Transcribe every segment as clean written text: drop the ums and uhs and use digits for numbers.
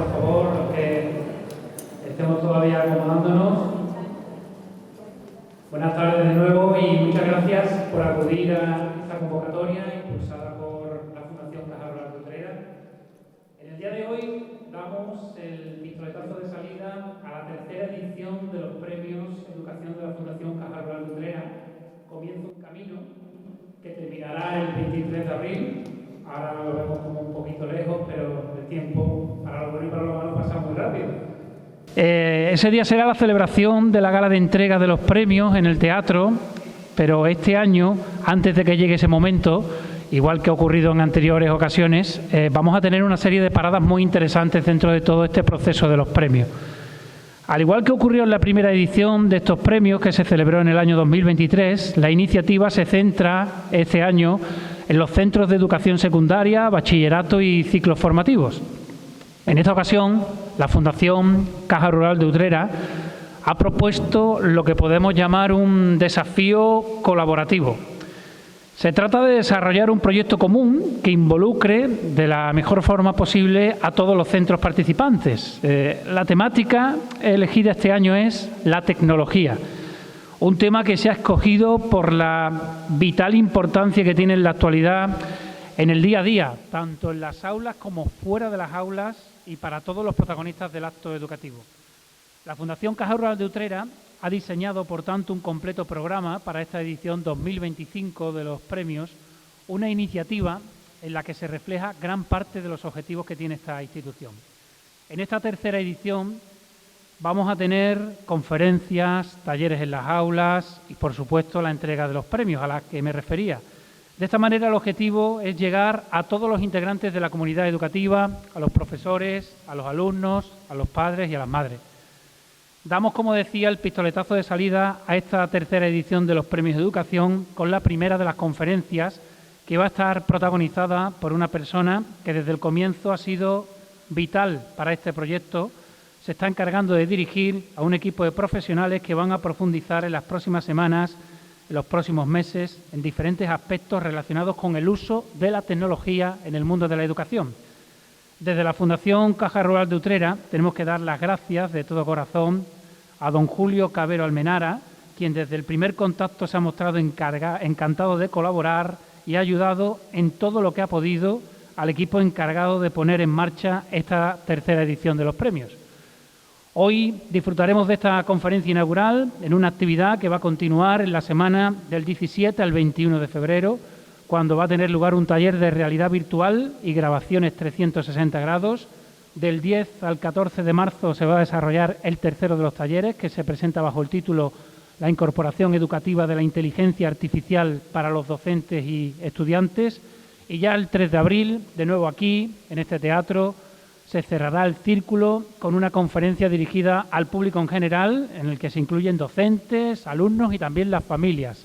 por favor, los que estemos todavía acomodándonos. Buenas tardes de nuevo y muchas gracias por acudir a esta convocatoria impulsada por la Fundación Caja Rural de Utrera. En el día de hoy damos el pistoletazo de salida a la tercera edición de los premios Educación de la Fundación Caja Rural de Utrera. Comienza un camino que terminará el 23 de abril. Ahora lo vemos como un poquito lejos, pero el tiempo para lo bueno y para lo malo pasa muy rápido. Ese día será la celebración de la gala de entrega de los premios en el teatro, pero este año, antes de que llegue ese momento, igual que ha ocurrido en anteriores ocasiones, vamos a tener una serie de paradas muy interesantes dentro de todo este proceso de los premios. Al igual que ocurrió en la primera edición de estos premios, que se celebró en el año 2023, la iniciativa se centra este año en los centros de educación secundaria, bachillerato y ciclos formativos. En esta ocasión, la Fundación Caja Rural de Utrera ha propuesto lo que podemos llamar un desafío colaborativo. Se trata de desarrollar un proyecto común que involucre de la mejor forma posible a todos los centros participantes. La temática elegida este año es la tecnología, un tema que se ha escogido por la vital importancia que tiene en la actualidad en el día a día, tanto en las aulas como fuera de las aulas y para todos los protagonistas del acto educativo. La Fundación Caja Rural de Utrera ha diseñado, por tanto, un completo programa para esta edición 2025 de los premios, una iniciativa en la que se refleja gran parte de los objetivos que tiene esta institución. En esta tercera edición vamos a tener conferencias, talleres en las aulas y, por supuesto, la entrega de los premios a la que me refería. De esta manera, el objetivo es llegar a todos los integrantes de la comunidad educativa, a los profesores, a los alumnos, a los padres y a las madres. Damos, como decía, el pistoletazo de salida a esta tercera edición de los Premios de Educación con la primera de las conferencias, que va a estar protagonizada por una persona que desde el comienzo ha sido vital para este proyecto. Se está encargando de dirigir a un equipo de profesionales que van a profundizar en las próximas semanas, en los próximos meses, en diferentes aspectos relacionados con el uso de la tecnología en el mundo de la educación. Desde la Fundación Caja Rural de Utrera tenemos que dar las gracias de todo corazón a don Julio Cabero Almenara, quien desde el primer contacto se ha mostrado encantado de colaborar y ha ayudado en todo lo que ha podido al equipo encargado de poner en marcha esta tercera edición de los premios. Hoy disfrutaremos de esta conferencia inaugural en una actividad que va a continuar en la semana del 17 al 21 de febrero, cuando va a tener lugar un taller de realidad virtual y grabaciones 360 grados. Del 10 al 14 de marzo se va a desarrollar el tercero de los talleres, que se presenta bajo el título La incorporación educativa de la inteligencia artificial para los docentes y estudiantes. Y ya el 3 de abril, de nuevo aquí, en este teatro, se cerrará el círculo con una conferencia dirigida al público en general, en el que se incluyen docentes, alumnos y también las familias.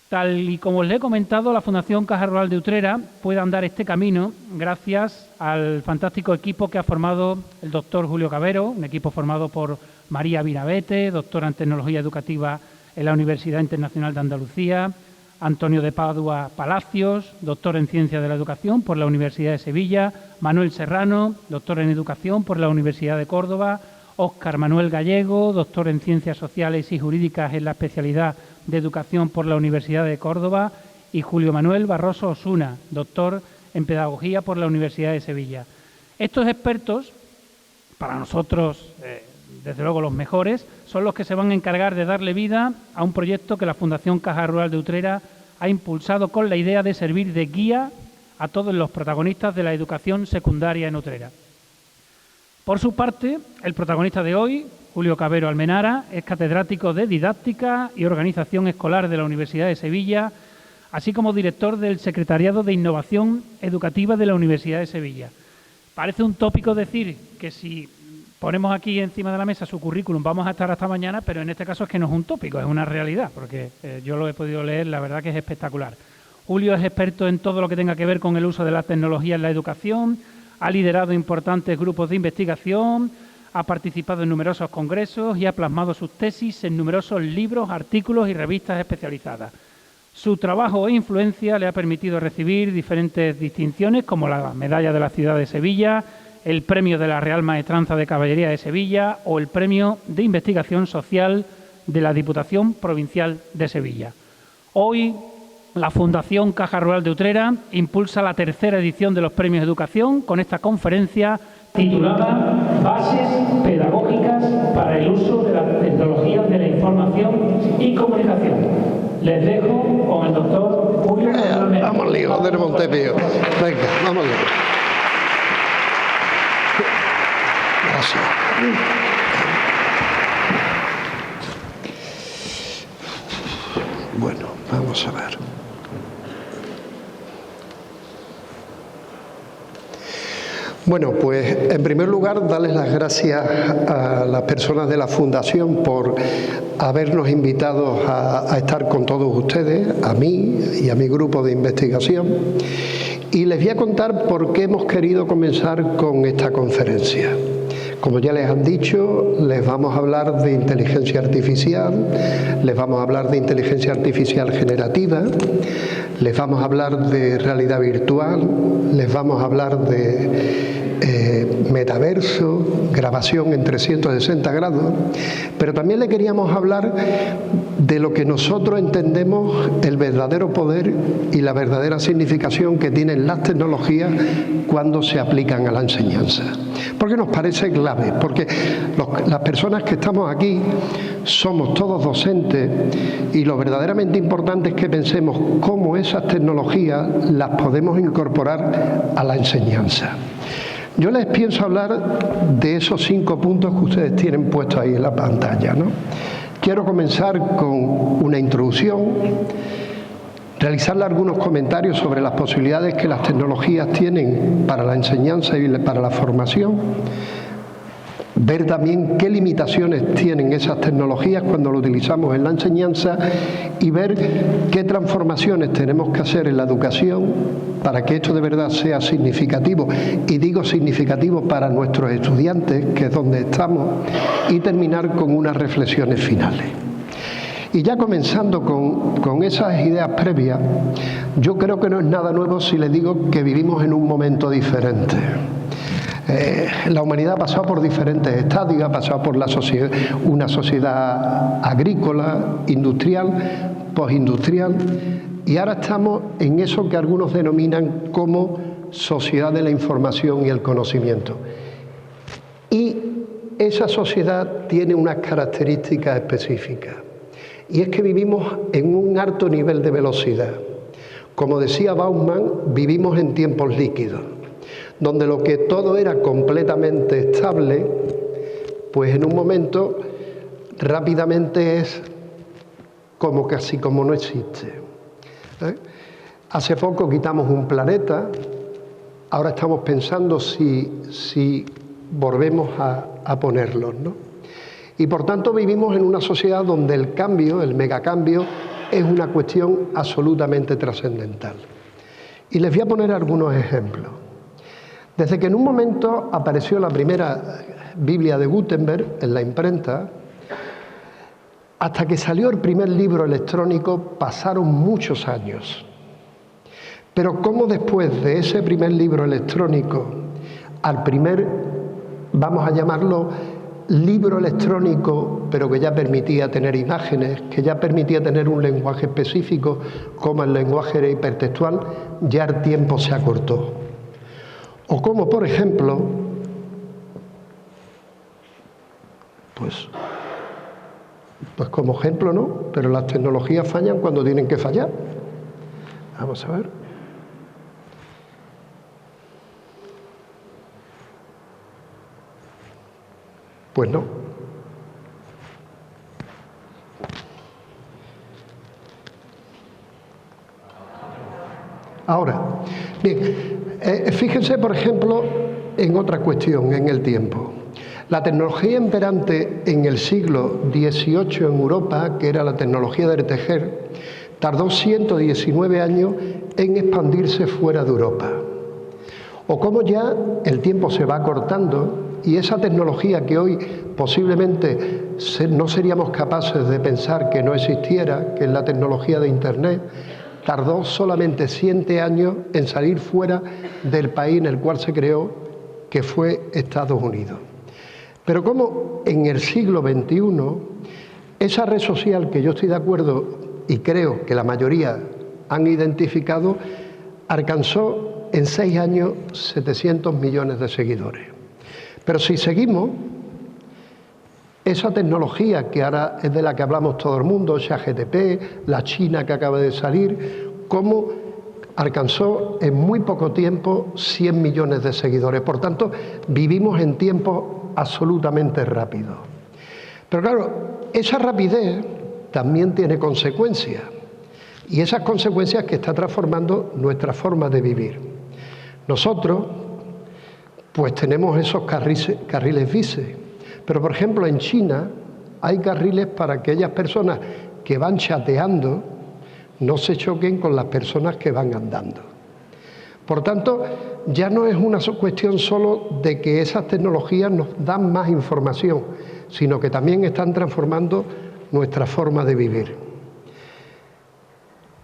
Tal y como les he comentado, la Fundación Caja Rural de Utrera puede andar este camino gracias al fantástico equipo que ha formado el doctor Julio Cabero, un equipo formado por María Vinavete, doctora en Tecnología Educativa en la Universidad Internacional de Andalucía, Antonio de Padua Palacios, doctor en Ciencias de la Educación por la Universidad de Sevilla, Manuel Serrano, doctor en Educación por la Universidad de Córdoba, Óscar Manuel Gallego, doctor en Ciencias Sociales y Jurídicas en la especialidad de Educación por la Universidad de Córdoba, y Julio Manuel Barroso Osuna, doctor en Pedagogía por la Universidad de Sevilla. Estos expertos, para nosotros, desde luego los mejores, son los que se van a encargar de darle vida a un proyecto que la Fundación Caja Rural de Utrera ha impulsado con la idea de servir de guía a todos los protagonistas de la educación secundaria en Utrera. Por su parte, el protagonista de hoy, Julio Cabero Almenara, es catedrático de Didáctica y Organización Escolar de la Universidad de Sevilla, así como director del Secretariado de Innovación Educativa de la Universidad de Sevilla. Parece un tópico decir que si ponemos aquí encima de la mesa su currículum vamos a estar hasta mañana, pero en este caso es que no es un tópico, es una realidad, porque yo lo he podido leer, la verdad que es espectacular. Julio es experto en todo lo que tenga que ver con el uso de la tecnología en la educación, ha liderado importantes grupos de investigación, ha participado en numerosos congresos y ha plasmado sus tesis en numerosos libros, artículos y revistas especializadas. Su trabajo e influencia le ha permitido recibir diferentes distinciones como la Medalla de la Ciudad de Sevilla, el Premio de la Real Maestranza de Caballería de Sevilla o el Premio de Investigación Social de la Diputación Provincial de Sevilla. Hoy, la Fundación Caja Rural de Utrera impulsa la tercera edición de los Premios de Educación con esta conferencia titulada Bases pedagógicas para el uso de las tecnologías de la información y comunicación. Les dejo con el doctor Julio González. Vamos, lío, de Montepío. Venga, vamos, lío. Gracias. Bueno, vamos a ver. Bueno, pues en primer lugar darles las gracias a las personas de la Fundación por habernos invitado a estar con todos ustedes, a mí y a mi grupo de investigación. Y les voy a contar por qué hemos querido comenzar con esta conferencia. Como ya les han dicho, les vamos a hablar de inteligencia artificial, les vamos a hablar de inteligencia artificial generativa, les vamos a hablar de realidad virtual, les vamos a hablar de metaverso, grabación en 360 grados, pero también le queríamos hablar de lo que nosotros entendemos el verdadero poder y la verdadera significación que tienen las tecnologías cuando se aplican a la enseñanza. Porque nos parece clave, porque las personas que estamos aquí somos todos docentes y lo verdaderamente importante es que pensemos cómo esas tecnologías las podemos incorporar a la enseñanza. Yo les pienso hablar de esos 5 puntos que ustedes tienen puestos ahí en la pantalla, ¿no? Quiero comenzar con una introducción, realizarle algunos comentarios sobre las posibilidades que las tecnologías tienen para la enseñanza y para la formación, ver también qué limitaciones tienen esas tecnologías cuando lo utilizamos en la enseñanza y ver qué transformaciones tenemos que hacer en la educación para que esto de verdad sea significativo, y digo significativo para nuestros estudiantes, que es donde estamos, y terminar con unas reflexiones finales. Y ya comenzando con esas ideas previas, yo creo que no es nada nuevo si les digo que vivimos en un momento diferente. La humanidad ha pasado por diferentes estadios, ha pasado por una sociedad agrícola, industrial, postindustrial, y ahora estamos en eso que algunos denominan como sociedad de la información y el conocimiento. Y esa sociedad tiene unas características específicas, y es que vivimos en un alto nivel de velocidad. Como decía Bauman, vivimos en tiempos líquidos, donde lo que todo era completamente estable, pues en un momento rápidamente es como casi como no existe. Hace poco quitamos un planeta, ahora estamos pensando si volvemos a ponerlos, ¿no? Y por tanto vivimos en una sociedad donde el cambio, el megacambio, es una cuestión absolutamente trascendental. Y les voy a poner algunos ejemplos. Desde que en un momento apareció la primera Biblia de Gutenberg en la imprenta, hasta que salió el primer libro electrónico pasaron muchos años. Pero cómo después de ese primer libro electrónico al primer, vamos a llamarlo, libro electrónico, pero que ya permitía tener imágenes, que ya permitía tener un lenguaje específico, como el lenguaje hipertextual, ya el tiempo se acortó. O como, por ejemplo, pues como ejemplo no, pero las tecnologías fallan cuando tienen que fallar. Vamos a ver. Pues no. Ahora, bien, fíjense, por ejemplo, en otra cuestión, en el tiempo. La tecnología imperante en el siglo XVIII en Europa, que era la tecnología del tejer, tardó 119 años en expandirse fuera de Europa. O cómo ya el tiempo se va acortando y esa tecnología que hoy posiblemente no seríamos capaces de pensar que no existiera, que es la tecnología de Internet, tardó solamente 7 años en salir fuera del país en el cual se creó que fue Estados Unidos. Pero como en el siglo XXI, esa red social que yo estoy de acuerdo y creo que la mayoría han identificado, alcanzó en 6 años 700 millones de seguidores. Pero si seguimos, esa tecnología que ahora es de la que hablamos todo el mundo, ChatGPT, la China que acaba de salir, cómo alcanzó en muy poco tiempo 100 millones de seguidores. Por tanto, vivimos en tiempos absolutamente rápidos. Pero claro, esa rapidez también tiene consecuencias. Y esas consecuencias que está transformando nuestra forma de vivir. Nosotros, pues tenemos esos carriles bici. Pero, por ejemplo, en China hay carriles para aquellas personas que van chateando no se choquen con las personas que van andando. Por tanto, ya no es una cuestión solo de que esas tecnologías nos dan más información, sino que también están transformando nuestra forma de vivir.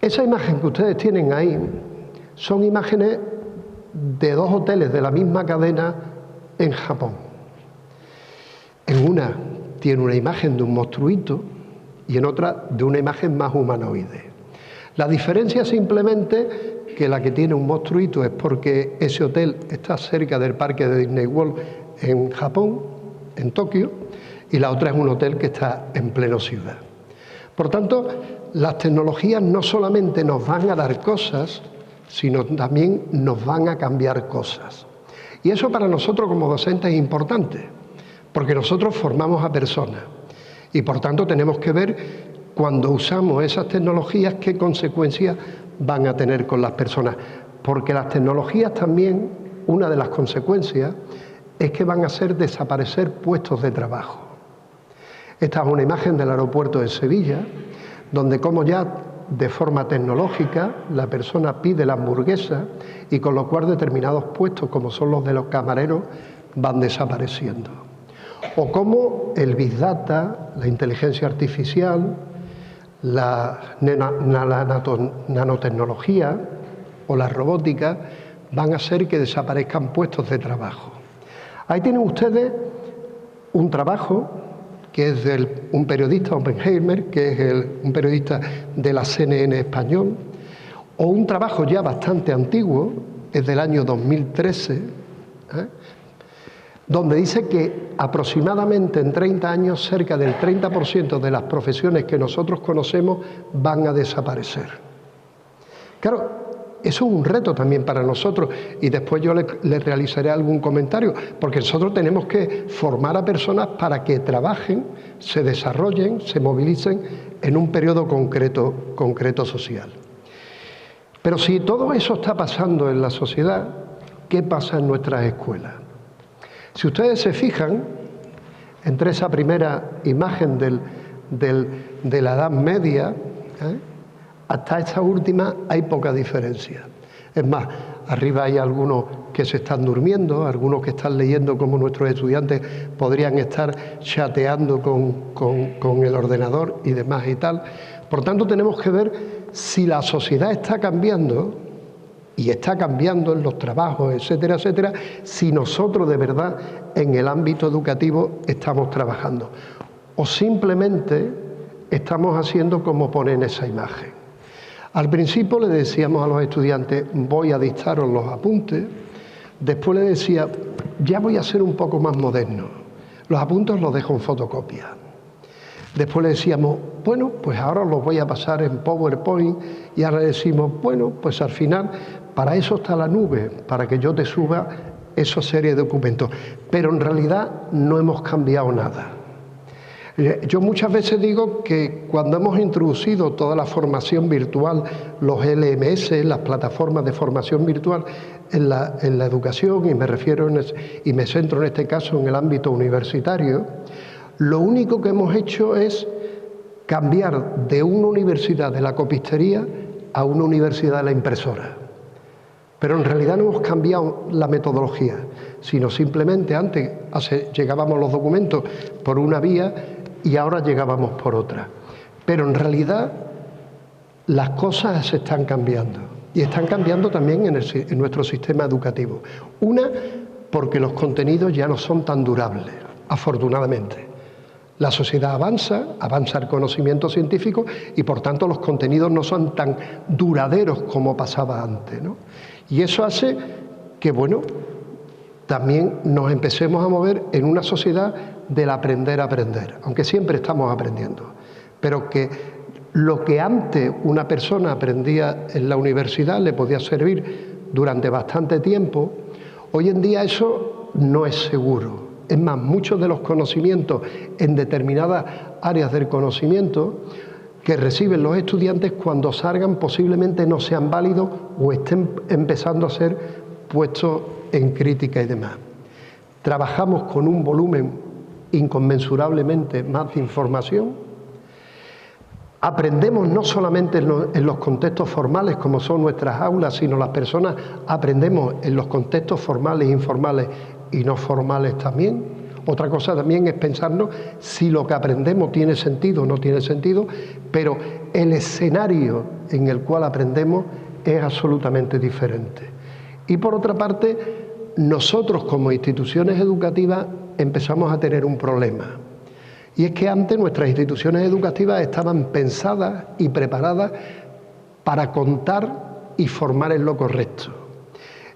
Esa imagen que ustedes tienen ahí son imágenes de 2 hoteles de la misma cadena en Japón. En una tiene una imagen de un monstruito y en otra de una imagen más humanoide. La diferencia simplemente que la que tiene un monstruito es porque ese hotel está cerca del parque de Disney World en Japón, en Tokio, y la otra es un hotel que está en pleno ciudad. Por tanto, las tecnologías no solamente nos van a dar cosas, sino también nos van a cambiar cosas. Y eso para nosotros como docentes es importante, porque nosotros formamos a personas y por tanto tenemos que ver cuando usamos esas tecnologías qué consecuencias van a tener con las personas. Porque las tecnologías también, una de las consecuencias, es que van a hacer desaparecer puestos de trabajo. Esta es una imagen del aeropuerto de Sevilla, donde como ya de forma tecnológica la persona pide la hamburguesa y con lo cual determinados puestos, como son los de los camareros, van desapareciendo. O como el Big Data, la inteligencia artificial, la nanotecnología o la robótica van a hacer que desaparezcan puestos de trabajo. Ahí tienen ustedes un trabajo que es de un periodista, Oppenheimer, que es un periodista de la CNN español, o un trabajo ya bastante antiguo, es del año 2013, donde dice que aproximadamente en 30 años cerca del 30% de las profesiones que nosotros conocemos van a desaparecer. Claro, eso es un reto también para nosotros y después yo les realizaré algún comentario, porque nosotros tenemos que formar a personas para que trabajen, se desarrollen, se movilicen en un periodo concreto social. Pero si todo eso está pasando en la sociedad, ¿qué pasa en nuestras escuelas? Si ustedes se fijan, entre esa primera imagen de la Edad Media, hasta esta última hay poca diferencia. Es más, arriba hay algunos que se están durmiendo, algunos que están leyendo como nuestros estudiantes podrían estar chateando con el ordenador y demás y tal. Por tanto, tenemos que ver si la sociedad está cambiando, y está cambiando en los trabajos, etcétera, etcétera, si nosotros de verdad en el ámbito educativo estamos trabajando. O simplemente estamos haciendo como pone en esa imagen. Al principio le decíamos a los estudiantes, voy a dictaros los apuntes, después le decía, ya voy a ser un poco más moderno, los apuntes los dejo en fotocopia. Después le decíamos, bueno, pues ahora los voy a pasar en PowerPoint y ahora le decimos, bueno, pues al final para eso está la nube, para que yo te suba esa serie de documentos. Pero en realidad no hemos cambiado nada. Yo muchas veces digo que cuando hemos introducido toda la formación virtual, los LMS, las plataformas de formación virtual en la educación, y me refiero y me centro en este caso en el ámbito universitario, lo único que hemos hecho es cambiar de una universidad de la copistería a una universidad de la impresora. Pero en realidad no hemos cambiado la metodología, sino simplemente antes llegábamos los documentos por una vía y ahora llegábamos por otra. Pero en realidad las cosas se están cambiando y están cambiando también en nuestro sistema educativo. Una, porque los contenidos ya no son tan durables, afortunadamente. La sociedad avanza el conocimiento científico y por tanto los contenidos no son tan duraderos como pasaba antes, ¿no? Y eso hace que, bueno, también nos empecemos a mover en una sociedad del aprender a aprender, aunque siempre estamos aprendiendo, pero que lo que antes una persona aprendía en la universidad le podía servir durante bastante tiempo, hoy en día eso no es seguro. Es más, muchos de los conocimientos en determinadas áreas del conocimiento que reciben los estudiantes cuando salgan posiblemente no sean válidos o estén empezando a ser puestos en crítica y demás. Trabajamos con un volumen inconmensurablemente más de información. Aprendemos no solamente en los contextos formales como son nuestras aulas, sino las personas aprendemos en los contextos formales, informales y no formales también. Otra cosa también es pensarnos si lo que aprendemos tiene sentido o no tiene sentido, pero el escenario en el cual aprendemos es absolutamente diferente. Y por otra parte, nosotros como instituciones educativas empezamos a tener un problema. Y es que antes nuestras instituciones educativas estaban pensadas y preparadas para contar y formar en lo correcto.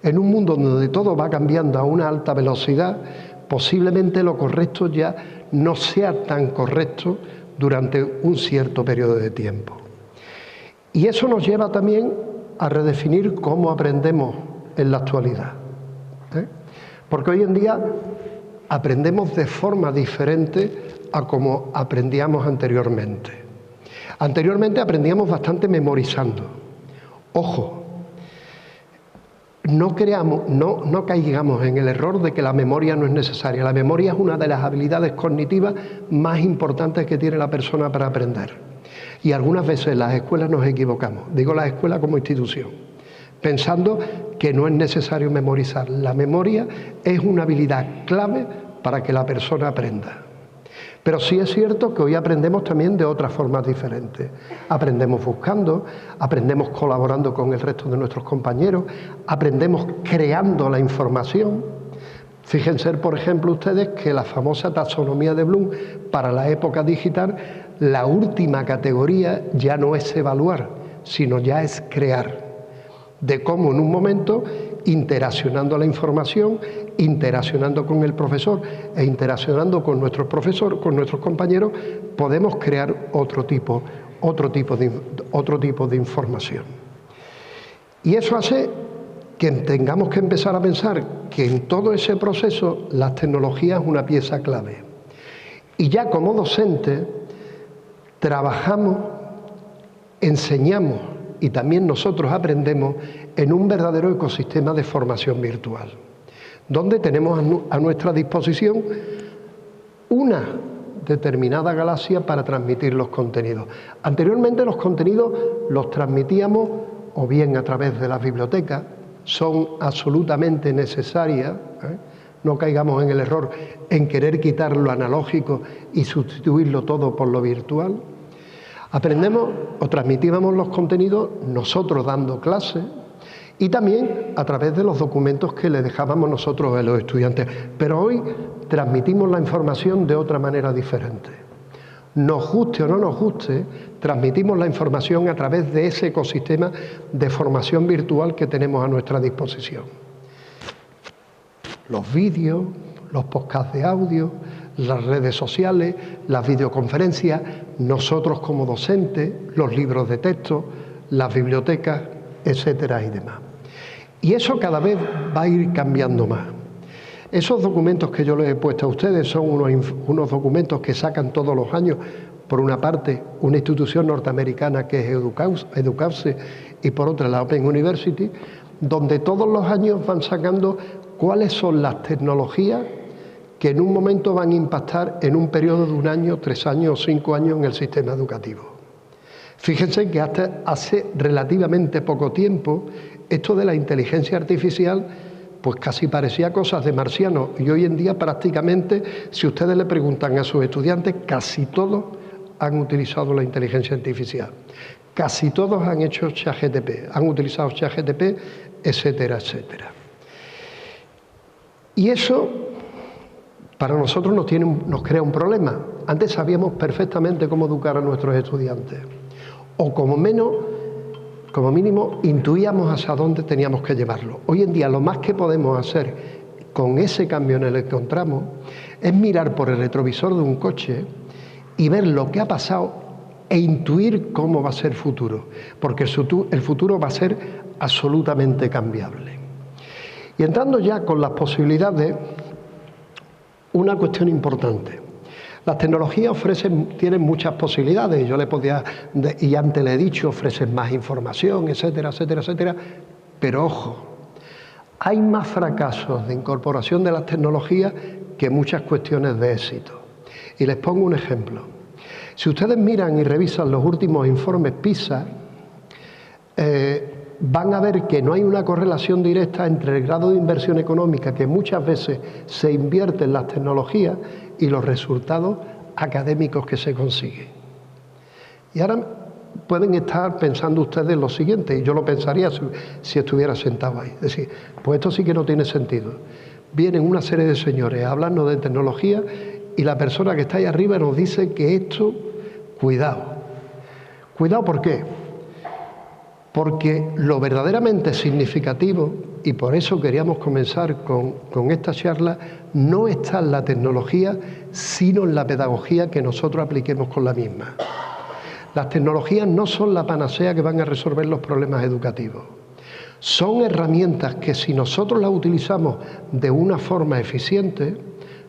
En un mundo donde todo va cambiando a una alta velocidad, posiblemente lo correcto ya no sea tan correcto durante un cierto periodo de tiempo. Y eso nos lleva también a redefinir cómo aprendemos en la actualidad. Porque hoy en día aprendemos de forma diferente a como aprendíamos anteriormente. Anteriormente aprendíamos bastante memorizando. Ojo, no caigamos en el error de que la memoria no es necesaria. La memoria es una de las habilidades cognitivas más importantes que tiene la persona para aprender. Y algunas veces en las escuelas nos equivocamos. Digo las escuelas como institución, pensando que no es necesario memorizar. La memoria es una habilidad clave para que la persona aprenda. Pero sí es cierto que hoy aprendemos también de otras formas diferentes. Aprendemos buscando, aprendemos colaborando con el resto de nuestros compañeros, aprendemos creando la información. Fíjense, por ejemplo, ustedes que la famosa taxonomía de Bloom para la época digital, la última categoría ya no es evaluar, sino ya es crear. De cómo en un momento, interaccionando la información, interaccionando con el profesor e interaccionando con nuestros profesores, con nuestros compañeros, podemos crear otro tipo de información. Y eso hace que tengamos que empezar a pensar que en todo ese proceso las tecnologías es una pieza clave. Y ya como docentes trabajamos, enseñamos y también nosotros aprendemos en un verdadero ecosistema de formación virtual, donde tenemos a nuestra disposición una determinada galaxia para transmitir los contenidos. Anteriormente los contenidos los transmitíamos o bien a través de las bibliotecas, son absolutamente necesarias, no caigamos en el error en querer quitar lo analógico y sustituirlo todo por lo virtual. Aprendemos o transmitíamos los contenidos nosotros dando clases y también a través de los documentos que le dejábamos nosotros a los estudiantes. Pero hoy transmitimos la información de otra manera diferente. Nos guste o no nos guste, transmitimos la información a través de ese ecosistema de formación virtual que tenemos a nuestra disposición. Los vídeos, los podcasts de audio, las redes sociales, las videoconferencias, nosotros como docentes, los libros de texto, las bibliotecas, etcétera y demás. Y eso cada vez va a ir cambiando más. Esos documentos que yo les he puesto a ustedes son unos documentos que sacan todos los años, por una parte, una institución norteamericana que es Educause y por otra la Open University, donde todos los años van sacando cuáles son las tecnologías que en un momento van a impactar en un periodo de 1 año, 3 años o 5 años en el sistema educativo. Fíjense que hasta hace relativamente poco tiempo esto de la inteligencia artificial pues casi parecía cosas de marcianos y hoy en día prácticamente, si ustedes le preguntan a sus estudiantes, casi todos han utilizado la inteligencia artificial. Casi todos han hecho ChatGPT, han utilizado ChatGPT, etcétera, etcétera. Y eso para nosotros nos crea un problema. Antes sabíamos perfectamente cómo educar a nuestros estudiantes, o como mínimo intuíamos hacia dónde teníamos que llevarlo. Hoy en día lo más que podemos hacer con ese cambio en el que encontramos es mirar por el retrovisor de un coche y ver lo que ha pasado e intuir cómo va a ser el futuro, porque el futuro va a ser absolutamente cambiable. Y entrando ya con las posibilidades, una cuestión importante. Las tecnologías tienen muchas posibilidades, y antes le he dicho, ofrecen más información, etcétera, etcétera, etcétera, pero ojo, hay más fracasos de incorporación de las tecnologías que muchas cuestiones de éxito. Y les pongo un ejemplo. Si ustedes miran y revisan los últimos informes PISA, van a ver que no hay una correlación directa entre el grado de inversión económica que muchas veces se invierte en las tecnologías y los resultados académicos que se consiguen. Y ahora pueden estar pensando ustedes lo siguiente, y yo lo pensaría si estuviera sentado ahí. Es decir, pues esto sí que no tiene sentido. Vienen una serie de señores a hablarnos de tecnología y la persona que está ahí arriba nos dice que esto, cuidado. Cuidado, ¿por qué? Porque lo verdaderamente significativo, y por eso queríamos comenzar con esta charla, no está en la tecnología, sino en la pedagogía que nosotros apliquemos con la misma. Las tecnologías no son la panacea que van a resolver los problemas educativos. Son herramientas que, si nosotros las utilizamos de una forma eficiente,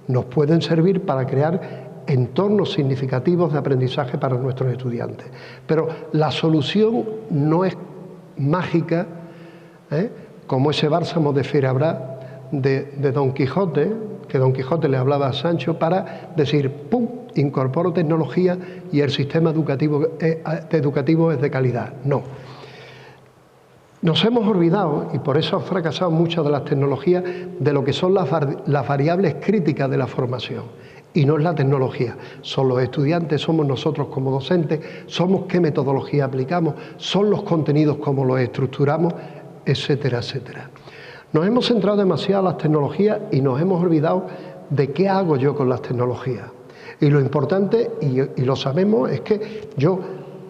nos pueden servir para crear entornos significativos de aprendizaje para nuestros estudiantes. Pero la solución no es mágica, como ese bálsamo de Ferabrás de Don Quijote, que Don Quijote le hablaba a Sancho para decir, ¡pum!, incorporo tecnología y el sistema educativo es de calidad. No. Nos hemos olvidado, y por eso han fracasado muchas de las tecnologías, de lo que son las variables críticas de la formación. Y no es la tecnología, son los estudiantes, somos nosotros como docentes, somos qué metodología aplicamos, son los contenidos, cómo los estructuramos, etcétera, etcétera. Nos hemos centrado demasiado en las tecnologías y nos hemos olvidado de qué hago yo con las tecnologías. Y lo importante, y lo sabemos, es que yo,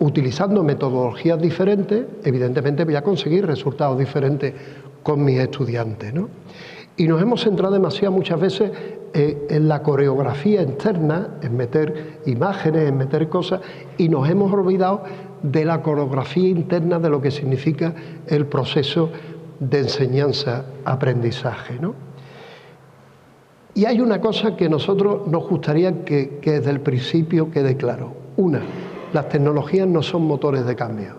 utilizando metodologías diferentes, evidentemente voy a conseguir resultados diferentes con mis estudiantes, ¿no? Y nos hemos centrado demasiado muchas veces en la coreografía interna, en meter imágenes, en meter cosas, y nos hemos olvidado de la coreografía interna de lo que significa el proceso de enseñanza-aprendizaje, ¿no? Y hay una cosa que nosotros nos gustaría que desde el principio quede claro. Una, las tecnologías no son motores de cambio.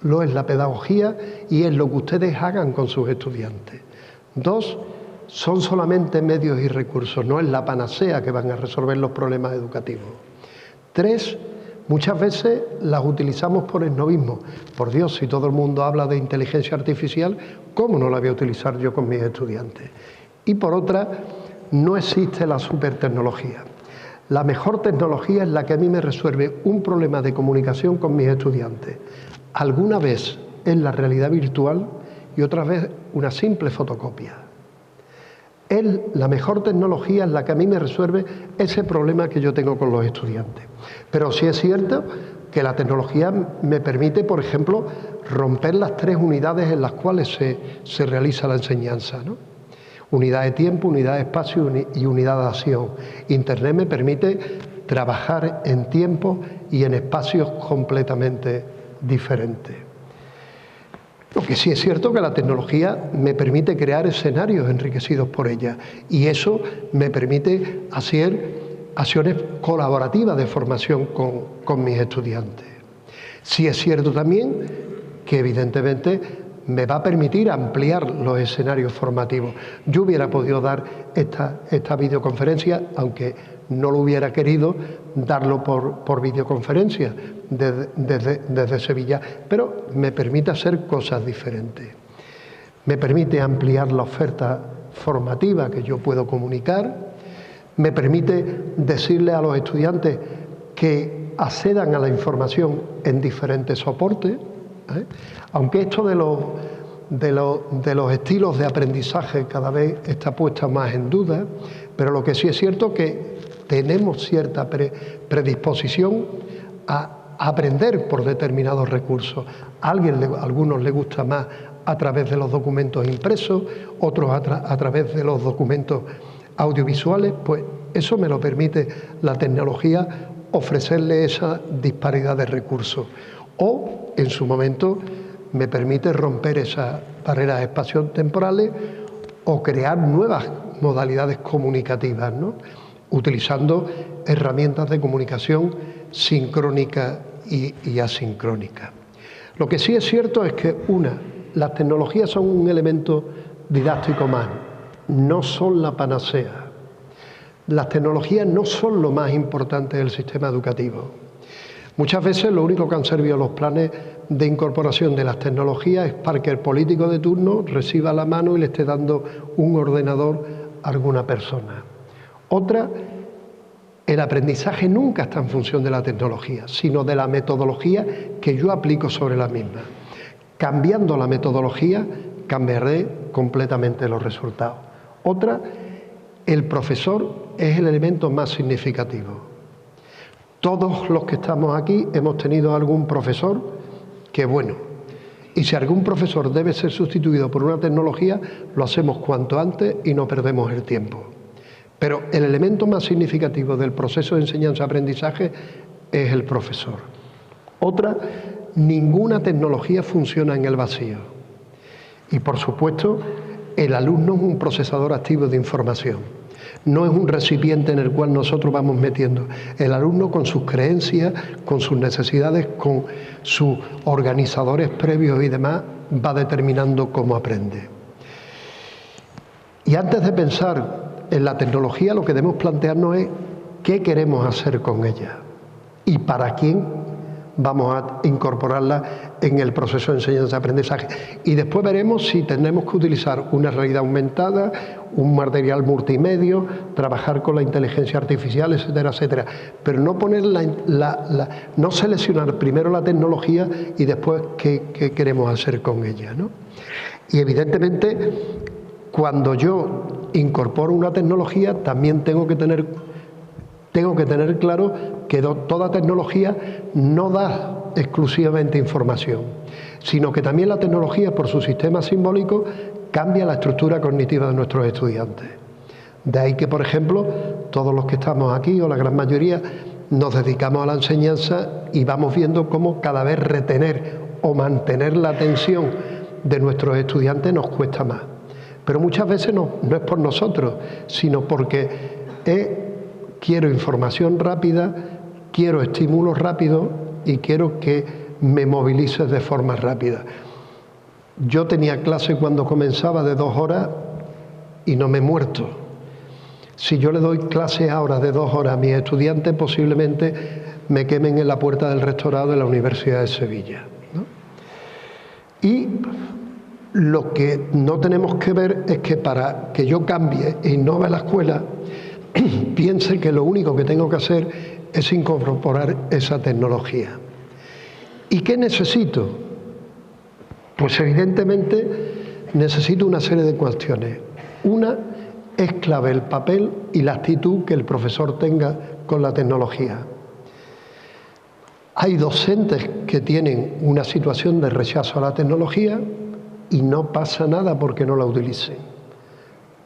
Lo es la pedagogía y es lo que ustedes hagan con sus estudiantes. Dos, son solamente medios y recursos, no es la panacea que van a resolver los problemas educativos. Tres, muchas veces las utilizamos por esnovismo. Por Dios, si todo el mundo habla de inteligencia artificial, ¿cómo no la voy a utilizar yo con mis estudiantes? Y por otra, no existe la supertecnología. La mejor tecnología es la que a mí me resuelve un problema de comunicación con mis estudiantes. Alguna vez es la realidad virtual y otra vez una simple fotocopia. La mejor tecnología es la que a mí me resuelve ese problema que yo tengo con los estudiantes. Pero sí es cierto que la tecnología me permite, por ejemplo, romper las tres unidades en las cuales se realiza la enseñanza, ¿no? Unidad de tiempo, unidad de espacio y unidad de acción. Internet me permite trabajar en tiempo y en espacios completamente diferentes. Lo que sí es cierto que la tecnología me permite crear escenarios enriquecidos por ella y eso me permite hacer acciones colaborativas de formación con mis estudiantes. Sí es cierto también que evidentemente me va a permitir ampliar los escenarios formativos. Yo hubiera podido dar esta videoconferencia, aunque no lo hubiera querido darlo por videoconferencia desde Sevilla, pero me permite hacer cosas diferentes. Me permite ampliar la oferta formativa que yo puedo comunicar, me permite decirle a los estudiantes que accedan a la información en diferentes soportes, aunque esto de los estilos de aprendizaje cada vez está puesta más en duda, pero lo que sí es cierto es que tenemos cierta predisposición a aprender por determinados recursos. A algunos les gusta más a través de los documentos impresos, otros a través de los documentos audiovisuales, pues eso me lo permite la tecnología, ofrecerle esa disparidad de recursos. O, en su momento, me permite romper esas barreras espaciotemporales o crear nuevas modalidades comunicativas, ¿no?, utilizando herramientas de comunicación sincrónica y asincrónica. Lo que sí es cierto es que, las tecnologías son un elemento didáctico más, no son la panacea. Las tecnologías no son lo más importante del sistema educativo. Muchas veces lo único que han servido los planes de incorporación de las tecnologías es para que el político de turno reciba la mano y le esté dando un ordenador a alguna persona. Otra, el aprendizaje nunca está en función de la tecnología, sino de la metodología que yo aplico sobre la misma. Cambiando la metodología, cambiaré completamente los resultados. Otra, el profesor es el elemento más significativo. Todos los que estamos aquí hemos tenido algún profesor que, bueno, y si algún profesor debe ser sustituido por una tecnología, lo hacemos cuanto antes y no perdemos el tiempo. Pero el elemento más significativo del proceso de enseñanza-aprendizaje es el profesor. Otra, ninguna tecnología funciona en el vacío. Y, por supuesto, el alumno es un procesador activo de información. No es un recipiente en el cual nosotros vamos metiendo. El alumno, con sus creencias, con sus necesidades, con sus organizadores previos y demás, va determinando cómo aprende. Y antes de pensar en la tecnología, lo que debemos plantearnos es qué queremos hacer con ella y para quién vamos a incorporarla en el proceso de enseñanza-aprendizaje. Y después veremos si tenemos que utilizar una realidad aumentada, un material multimedia, trabajar con la inteligencia artificial, etcétera, etcétera. Pero no poner no seleccionar primero la tecnología y después qué queremos hacer con ella, ¿no? Y evidentemente, cuando yo incorporo una tecnología, también tengo que tener claro que toda tecnología no da exclusivamente información, sino que también la tecnología, por su sistema simbólico, cambia la estructura cognitiva de nuestros estudiantes. De ahí que, por ejemplo, todos los que estamos aquí, o la gran mayoría, nos dedicamos a la enseñanza y vamos viendo cómo cada vez retener o mantener la atención de nuestros estudiantes nos cuesta más. Pero muchas veces no es por nosotros, sino porque quiero información rápida, quiero estímulos rápidos y quiero que me movilices de forma rápida. Yo tenía clase cuando comenzaba de 2 horas y no me he muerto. Si yo le doy clase ahora de 2 horas a mis estudiantes, posiblemente me quemen en la puerta del rectorado de la Universidad de Sevilla, ¿no? Y lo que no tenemos que ver es que para que yo cambie e innove la escuela, piense que lo único que tengo que hacer es incorporar esa tecnología. ¿Y qué necesito? Pues evidentemente necesito una serie de cuestiones. Una, es clave el papel y la actitud que el profesor tenga con la tecnología. Hay docentes que tienen una situación de rechazo a la tecnología y no pasa nada porque no la utilicen,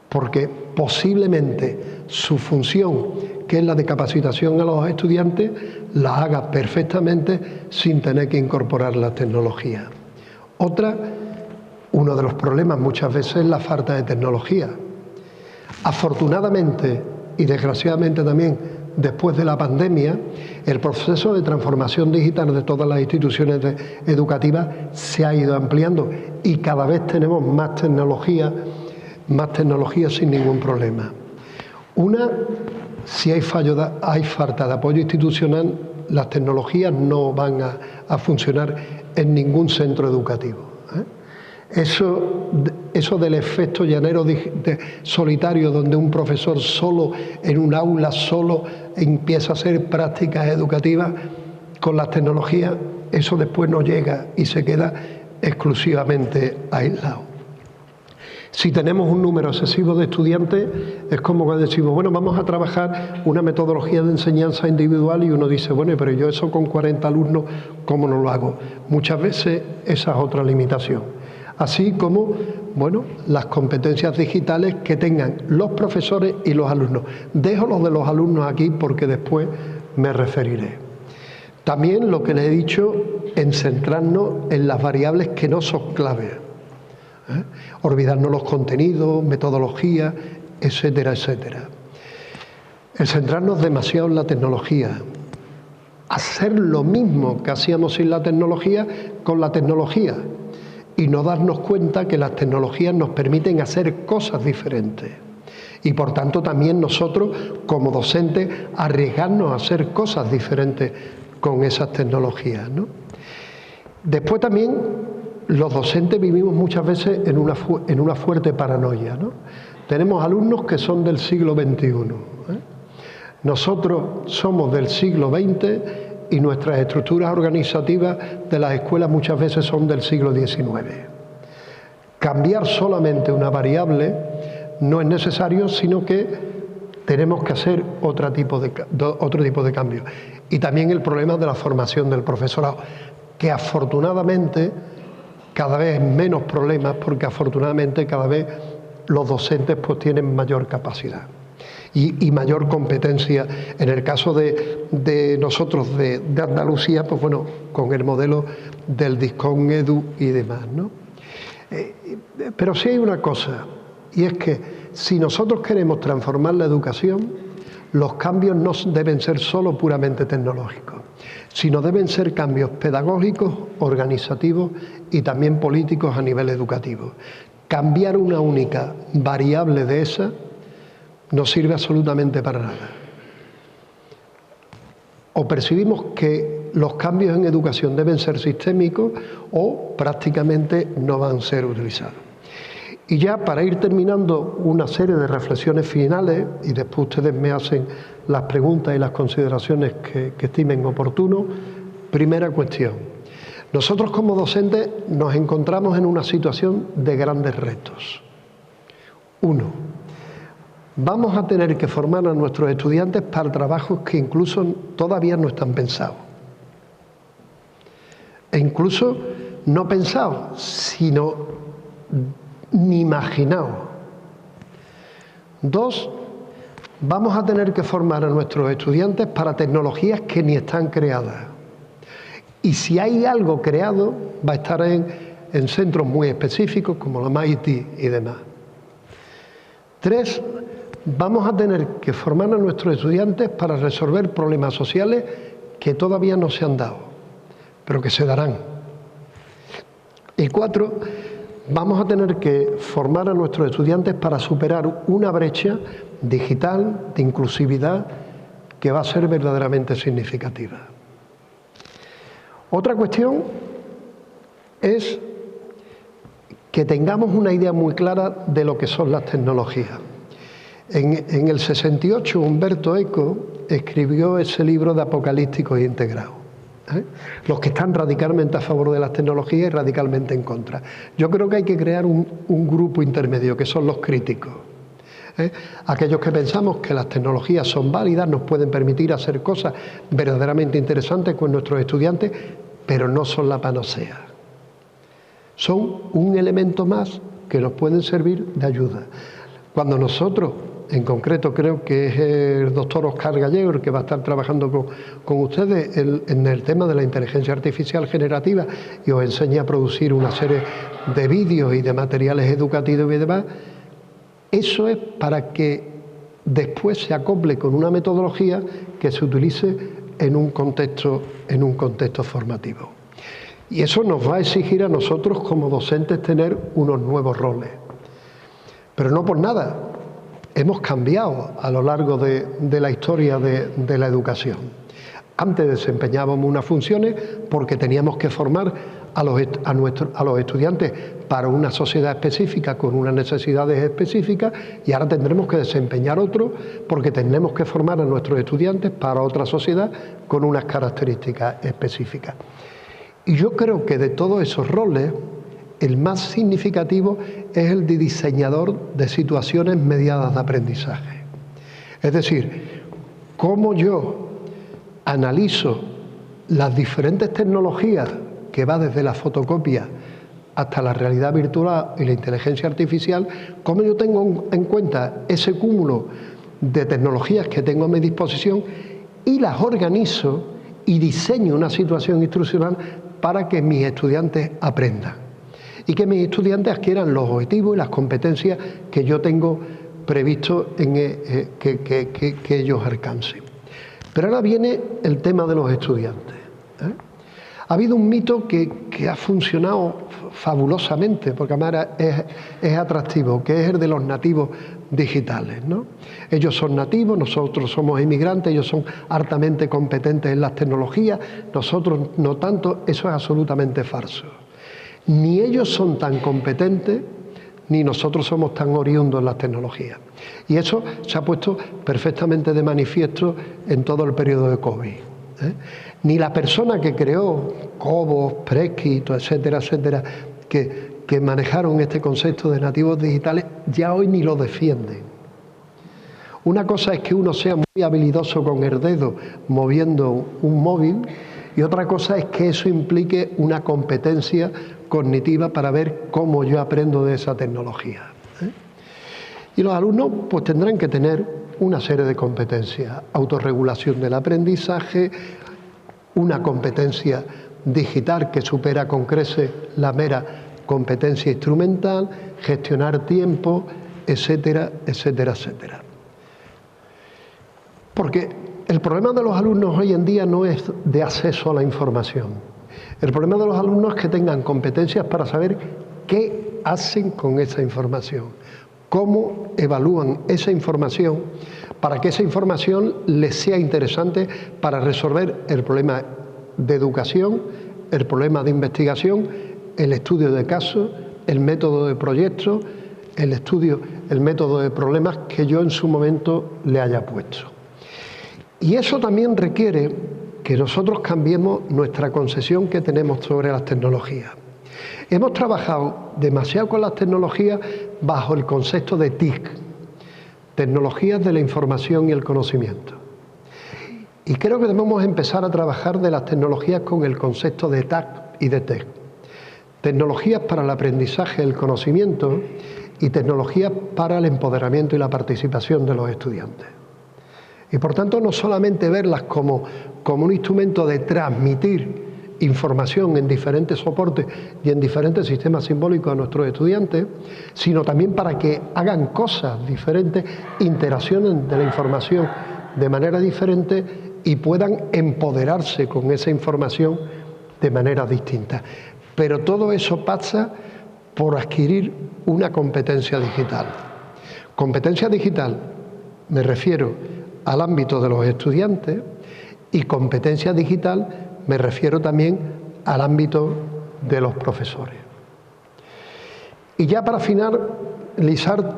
porque posiblemente su función, que es la de capacitación a los estudiantes, la haga perfectamente sin tener que incorporar la tecnología. Otra, uno de los problemas muchas veces es la falta de tecnología. Afortunadamente y desgraciadamente también después de la pandemia, el proceso de transformación digital de todas las instituciones educativas se ha ido ampliando y cada vez tenemos más tecnología sin ningún problema. Una, si hay falta de apoyo institucional, las tecnologías no van a funcionar en ningún centro educativo, ¿eh? Eso del efecto llanero solitario, donde un profesor solo en un aula, solo empieza a hacer prácticas educativas con las tecnologías, eso después no llega y se queda exclusivamente aislados. Si tenemos un número excesivo de estudiantes, es como cuando decimos, bueno, vamos a trabajar una metodología de enseñanza individual y uno dice, bueno, pero yo eso con 40 alumnos, ¿cómo no lo hago? Muchas veces esa es otra limitación. Así como, bueno, las competencias digitales que tengan los profesores y los alumnos. Dejo los de los alumnos aquí porque después me referiré. También lo que les he dicho, en centrarnos en las variables que no son claves. Olvidarnos los contenidos, metodología, etcétera, etcétera. El centrarnos demasiado en la tecnología. Hacer lo mismo que hacíamos sin la tecnología con la tecnología. Y no darnos cuenta que las tecnologías nos permiten hacer cosas diferentes. Y por tanto también nosotros, como docentes, arriesgarnos a hacer cosas diferentes con esas tecnologías, ¿no? Después también los docentes vivimos muchas veces en una fuerte paranoia, ¿no? Tenemos alumnos que son del siglo XXI. Nosotros somos del siglo XX y nuestras estructuras organizativas de las escuelas muchas veces son del siglo XIX. Cambiar solamente una variable no es necesario, sino que tenemos que hacer otro tipo de cambio. Y también el problema de la formación del profesorado, que afortunadamente cada vez menos problemas, porque afortunadamente cada vez los docentes pues tienen mayor capacidad y mayor competencia. En el caso de nosotros de Andalucía, pues bueno, con el modelo del Discon Edu y demás, ¿no? Pero sí hay una cosa, y es que si nosotros queremos transformar la educación, los cambios no deben ser solo puramente tecnológicos, sino deben ser cambios pedagógicos, organizativos y también políticos a nivel educativo. Cambiar una única variable de esa no sirve absolutamente para nada. O percibimos que los cambios en educación deben ser sistémicos o prácticamente no van a ser utilizados. Y ya para ir terminando una serie de reflexiones finales, y después ustedes me hacen las preguntas y las consideraciones que estimen oportuno. Primera cuestión. Nosotros como docentes nos encontramos en una situación de grandes retos. Uno, vamos a tener que formar a nuestros estudiantes para trabajos que incluso todavía no están pensados. E incluso no pensados, sino ni imaginados. Dos, vamos a tener que formar a nuestros estudiantes para tecnologías que ni están creadas. Y si hay algo creado, va a estar en centros muy específicos como la MIT y demás. Tres, vamos a tener que formar a nuestros estudiantes para resolver problemas sociales que todavía no se han dado, pero que se darán. Y cuatro, vamos a tener que formar a nuestros estudiantes para superar una brecha digital de inclusividad que va a ser verdaderamente significativa. Otra cuestión es que tengamos una idea muy clara de lo que son las tecnologías. En el 68, Umberto Eco escribió ese libro de Apocalípticos Integrados. Los que están radicalmente a favor de las tecnologías y radicalmente en contra. Yo creo que hay que crear un grupo intermedio, que son los críticos. Aquellos que pensamos que las tecnologías son válidas, nos pueden permitir hacer cosas verdaderamente interesantes con nuestros estudiantes, pero no son la panacea. Son un elemento más que nos pueden servir de ayuda. Cuando nosotros, en concreto creo que es el doctor Oscar Gallego el que va a estar trabajando con ustedes en el tema de la inteligencia artificial generativa y os enseña a producir una serie de vídeos y de materiales educativos y demás, eso es para que después se acople con una metodología que se utilice en un contexto formativo. Y eso nos va a exigir a nosotros como docentes tener unos nuevos roles. Pero no por nada. Hemos cambiado a lo largo de la historia de la educación. Antes desempeñábamos unas funciones porque teníamos que formar a los estudiantes para una sociedad específica con unas necesidades específicas y ahora tendremos que desempeñar otro porque tenemos que formar a nuestros estudiantes para otra sociedad con unas características específicas. Y yo creo que de todos esos roles, el más significativo es el de diseñador de situaciones mediadas de aprendizaje. Es decir, cómo yo analizo las diferentes tecnologías que va desde la fotocopia hasta la realidad virtual y la inteligencia artificial, cómo yo tengo en cuenta ese cúmulo de tecnologías que tengo a mi disposición y las organizo y diseño una situación instruccional para que mis estudiantes aprendan y que mis estudiantes adquieran los objetivos y las competencias que yo tengo previsto que ellos alcancen. Pero ahora viene el tema de los estudiantes. Ha habido un mito que ha funcionado fabulosamente, porque además es atractivo, que es el de los nativos digitales, ¿no? Ellos son nativos, nosotros somos inmigrantes, ellos son hartamente competentes en las tecnologías, nosotros no tanto. Eso es absolutamente falso. Ni ellos son tan competentes, ni nosotros somos tan oriundos en las tecnologías. Y eso se ha puesto perfectamente de manifiesto en todo el periodo de COVID. Ni la persona que creó Cobos, Presquito, etcétera, etcétera, que manejaron este concepto de nativos digitales, ya hoy ni lo defienden. Una cosa es que uno sea muy habilidoso con el dedo moviendo un móvil, y otra cosa es que eso implique una competencia cognitiva para ver cómo yo aprendo de esa tecnología. Y los alumnos pues tendrán que tener una serie de competencias: autorregulación del aprendizaje, una competencia digital que supera con creces la mera competencia instrumental, gestionar tiempo, etcétera, etcétera, etcétera. Porque el problema de los alumnos hoy en día no es de acceso a la información. El problema de los alumnos es que tengan competencias para saber qué hacen con esa información, cómo evalúan esa información para que esa información les sea interesante para resolver el problema de educación, el problema de investigación, el estudio de casos, el método de proyectos, el método de problemas que yo en su momento le haya puesto. Y eso también requiere que nosotros cambiemos nuestra concepción que tenemos sobre las tecnologías. Hemos trabajado demasiado con las tecnologías bajo el concepto de TIC, tecnologías de la información y el conocimiento. Y creo que debemos empezar a trabajar de las tecnologías con el concepto de TAC y de TEC. Tecnologías para el aprendizaje, el conocimiento, y tecnologías para el empoderamiento y la participación de los estudiantes. Y por tanto no solamente verlas como un instrumento de transmitir información en diferentes soportes y en diferentes sistemas simbólicos a nuestros estudiantes, sino también para que hagan cosas diferentes, interaccionen de la información de manera diferente y puedan empoderarse con esa información de manera distinta. Pero todo eso pasa por adquirir una competencia digital. Competencia digital, me refiero al ámbito de los estudiantes, y competencia digital me refiero también al ámbito de los profesores. Y ya para finalizar,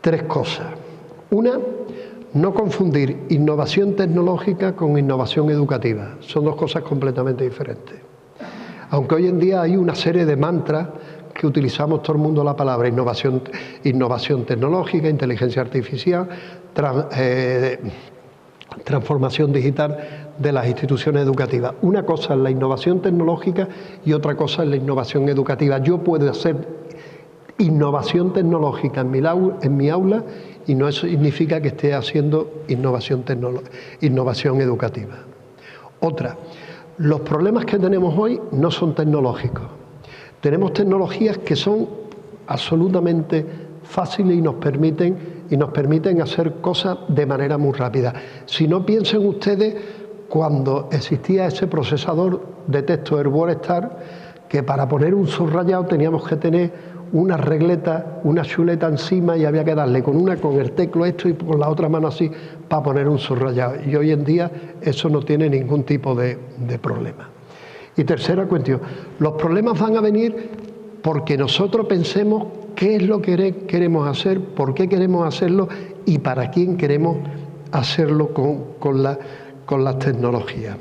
tres cosas. Una, no confundir innovación tecnológica con innovación educativa. Son dos cosas completamente diferentes. Aunque hoy en día hay una serie de mantras que utilizamos todo el mundo la palabra innovación tecnológica, inteligencia artificial, transformación digital de las instituciones educativas. Una cosa es la innovación tecnológica y otra cosa es la innovación educativa. Yo puedo hacer innovación tecnológica en mi aula y no eso significa que esté haciendo innovación educativa. Otra, los problemas que tenemos hoy no son tecnológicos. Tenemos tecnologías que son absolutamente fáciles y nos permiten hacer cosas de manera muy rápida. Si no, piensen ustedes cuando existía ese procesador de texto, el WordStar, que para poner un subrayado teníamos que tener una regleta, una chuleta encima y había que darle con el teclo esto y con la otra mano así para poner un subrayado. Y hoy en día eso no tiene ningún tipo de problema. Y tercera cuestión, los problemas van a venir porque nosotros pensemos qué es lo que queremos hacer, por qué queremos hacerlo y para quién queremos hacerlo con las tecnologías.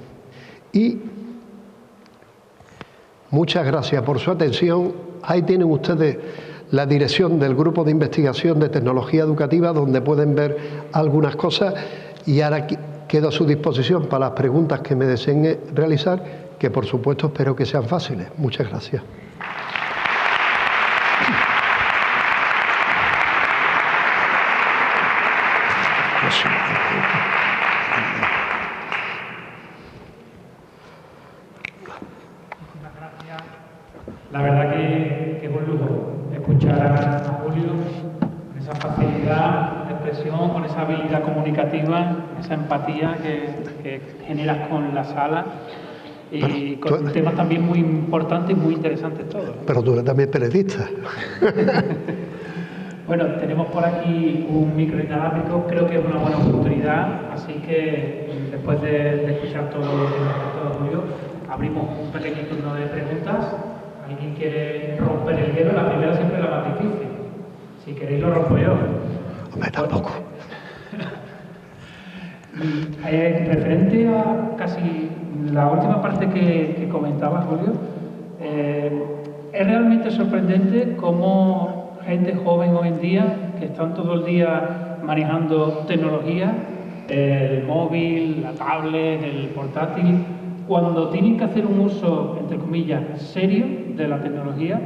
Y Muchas gracias por su atención. Ahí tienen ustedes la dirección del Grupo de Investigación de Tecnología Educativa, donde pueden ver algunas cosas, y ahora quedo a su disposición para las preguntas que me deseen realizar, que por supuesto espero que sean fáciles. Muchas gracias. La verdad que es un lujo escuchar a Julio con esa facilidad de expresión, con esa habilidad comunicativa, esa empatía que generas con la sala y con temas también muy importantes y muy interesantes todos. Pero tú eres también periodista. Bueno, tenemos por aquí un micro inalámbrico, creo que es una buena oportunidad, así que después de escuchar todo lo que nos ha contado Julio, abrimos un pequeño turno de preguntas. ¿Alguien quiere romper el hielo? La primera siempre es la más difícil. Si queréis lo rompo yo. Hombre, tampoco. Referente a casi la última parte que comentaba Julio, es realmente sorprendente cómo gente joven hoy en día, que están todo el día manejando tecnología, el móvil, la tablet, el portátil, cuando tienen que hacer un uso, entre comillas, serio de la tecnología,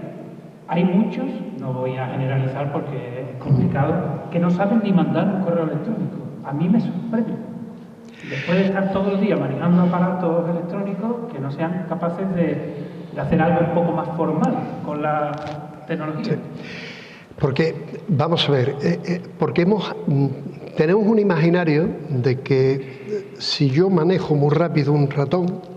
hay muchos, no voy a generalizar porque es complicado, que no saben ni mandar un correo electrónico. A mí me sorprende. Después de estar todo el día manejando aparatos electrónicos, que no sean capaces de hacer algo un poco más formal con la tecnología. Sí. Porque, vamos a ver, porque tenemos un imaginario de que si yo manejo muy rápido un ratón,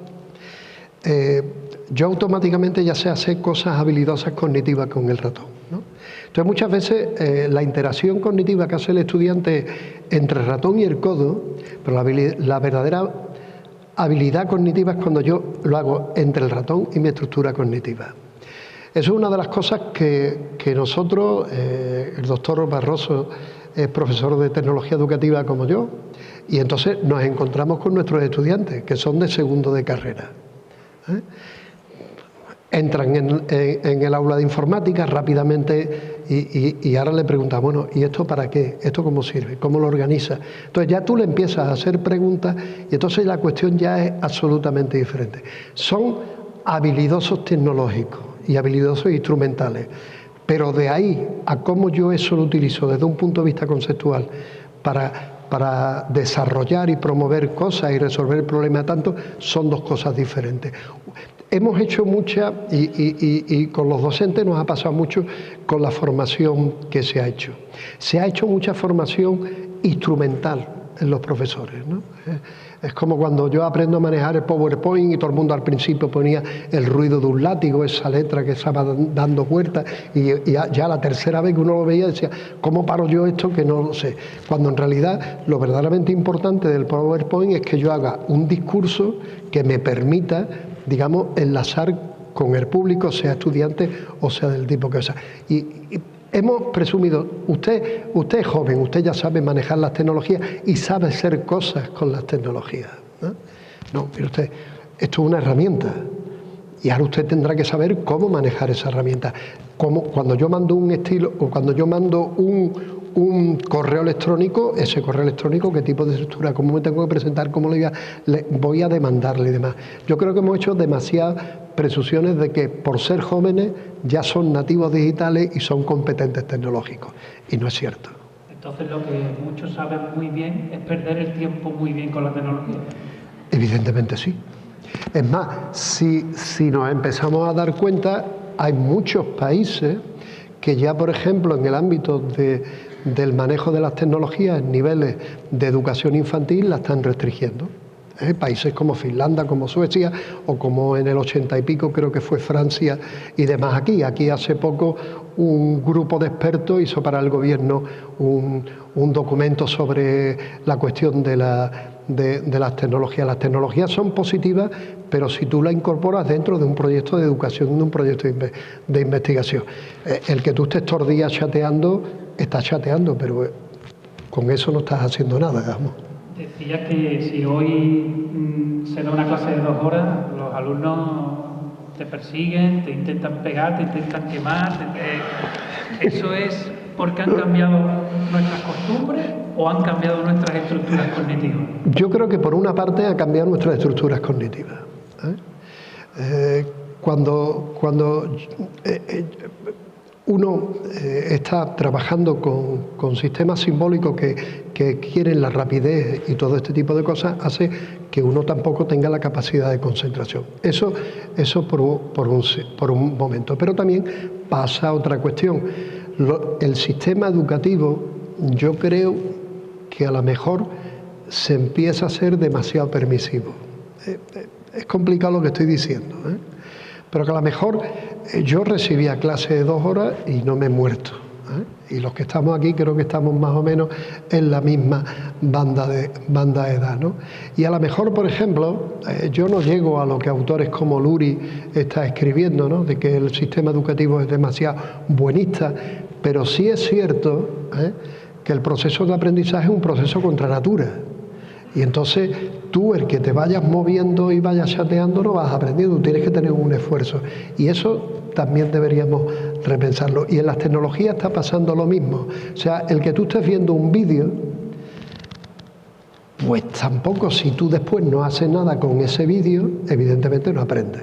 yo automáticamente ya sé hacer cosas habilidosas cognitivas con el ratón, ¿no? Entonces muchas veces la interacción cognitiva que hace el estudiante entre el ratón y el codo, pero la verdadera habilidad cognitiva es cuando yo lo hago entre el ratón y mi estructura cognitiva. Eso es una de las cosas que nosotros, el doctor Barroso es profesor de tecnología educativa como yo, y entonces nos encontramos con nuestros estudiantes, que son de segundo de carrera. Entran en el aula de informática rápidamente y ahora le preguntan, bueno, ¿y esto para qué? ¿Esto cómo sirve? ¿Cómo lo organiza? Entonces ya tú le empiezas a hacer preguntas y entonces la cuestión ya es absolutamente diferente. Son habilidosos tecnológicos y habilidosos instrumentales, pero de ahí a cómo yo eso lo utilizo desde un punto de vista conceptual para desarrollar y promover cosas y resolver problemas tanto, son dos cosas diferentes. Hemos hecho mucha, y con los docentes nos ha pasado mucho con la formación que se ha hecho. Se ha hecho mucha formación instrumental en los profesores, ¿no? Es como cuando yo aprendo a manejar el PowerPoint y todo el mundo al principio ponía el ruido de un látigo, esa letra que estaba dando vueltas, y ya la tercera vez que uno lo veía decía, ¿cómo paro yo esto que no lo sé? Cuando en realidad lo verdaderamente importante del PowerPoint es que yo haga un discurso que me permita, digamos, enlazar con el público, sea estudiante o sea del tipo que sea. Y hemos presumido, usted es joven, usted ya sabe manejar las tecnologías y sabe hacer cosas con las tecnologías, ¿no? No, mire usted, esto es una herramienta y ahora usted tendrá que saber cómo manejar esa herramienta. Cuando yo mando un estilo o cuando yo mando un correo electrónico, ese correo electrónico, qué tipo de estructura, cómo me tengo que presentar, cómo le voy a demandarle y demás. Yo creo que hemos hecho demasiadas presunciones de que por ser jóvenes ya son nativos digitales y son competentes tecnológicos, y no es cierto. Entonces lo que muchos saben muy bien es perder el tiempo muy bien con la tecnología. Evidentemente sí. Es más, si nos empezamos a dar cuenta, hay muchos países que ya, por ejemplo, en el ámbito del manejo de las tecnologías en niveles de educación infantil la están restringiendo. Países como Finlandia, como Suecia o como en el 80 y pico creo que fue Francia y demás aquí. Aquí hace poco un grupo de expertos hizo para el gobierno un documento sobre la cuestión de las tecnologías. Las tecnologías son positivas, pero si tú las incorporas dentro de un proyecto de educación, de un proyecto de investigación. El que tú estés todos los días chateando, estás chateando, pero con eso no estás haciendo nada, digamos. Decía que si hoy se da una clase de 2 horas, los alumnos te persiguen, te intentan pegar, te intentan quemar. ¿Eso es porque han cambiado nuestras costumbres o han cambiado nuestras estructuras cognitivas? Yo creo que por una parte ha cambiado nuestras estructuras cognitivas. Cuando uno está trabajando con sistemas simbólicos que quieren la rapidez y todo este tipo de cosas, hace que uno tampoco tenga la capacidad de concentración. Eso por un momento. Pero también pasa otra cuestión. El sistema educativo, yo creo que a lo mejor se empieza a ser demasiado permisivo. Es complicado lo que estoy diciendo, pero que a lo mejor yo recibía clase de 2 horas y no me he muerto. Y los que estamos aquí creo que estamos más o menos en la misma banda de edad, ¿no? Y a lo mejor, por ejemplo, yo no llego a lo que autores como Lurie está escribiendo, ¿no? De que el sistema educativo es demasiado buenista, pero sí es cierto que el proceso de aprendizaje es un proceso contra natura. Y entonces tú, el que te vayas moviendo y vayas chateando, no vas aprendiendo, tú tienes que tener un esfuerzo. Y eso también deberíamos repensarlo. Y en las tecnologías está pasando lo mismo. O sea, el que tú estés viendo un vídeo, pues tampoco, si tú después no haces nada con ese vídeo, evidentemente no aprendes.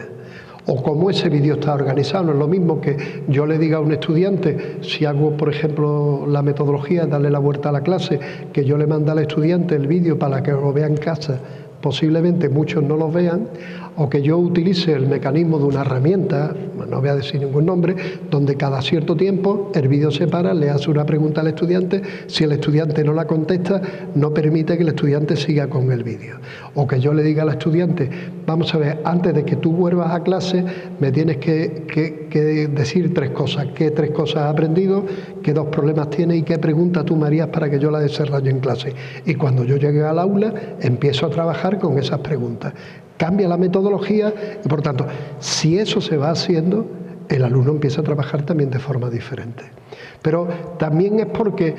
O cómo ese vídeo está organizado. No es lo mismo que yo le diga a un estudiante, si hago, por ejemplo, la metodología, darle la vuelta a la clase, que yo le mande al estudiante el vídeo para que lo vea en casa, posiblemente muchos no lo vean, o que yo utilice el mecanismo de una herramienta, no voy a decir ningún nombre, donde cada cierto tiempo el vídeo se para, le hace una pregunta al estudiante, si el estudiante no la contesta, no permite que el estudiante siga con el vídeo. O que yo le diga al estudiante, vamos a ver, antes de que tú vuelvas a clase, me tienes que decir 3 cosas. ¿Qué 3 cosas has aprendido? ¿Qué 2 problemas tienes? ¿Y qué pregunta tú me harías para que yo la desarrolle en clase? Y cuando yo llegue al aula, empiezo a trabajar con esas preguntas. Cambia la metodología y, por tanto, si eso se va haciendo, el alumno empieza a trabajar también de forma diferente. Pero también es porque,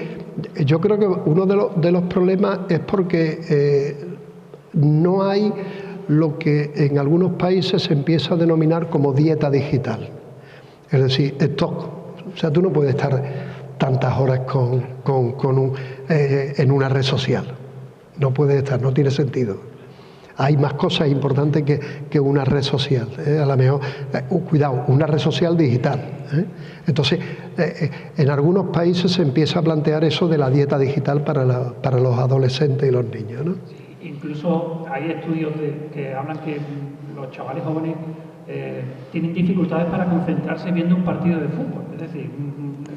yo creo que uno de los problemas es porque no hay lo que en algunos países se empieza a denominar como dieta digital. Es decir, stock. O sea, tú no puedes estar tantas horas en una red social. No puedes estar, no tiene sentido. Hay más cosas importantes que una red social. A lo mejor, cuidado, una red social digital. Entonces, en algunos países se empieza a plantear eso de la dieta digital para los adolescentes y los niños, ¿no? Sí, incluso hay estudios que hablan que los chavales jóvenes tienen dificultades para concentrarse viendo un partido de fútbol. Es decir,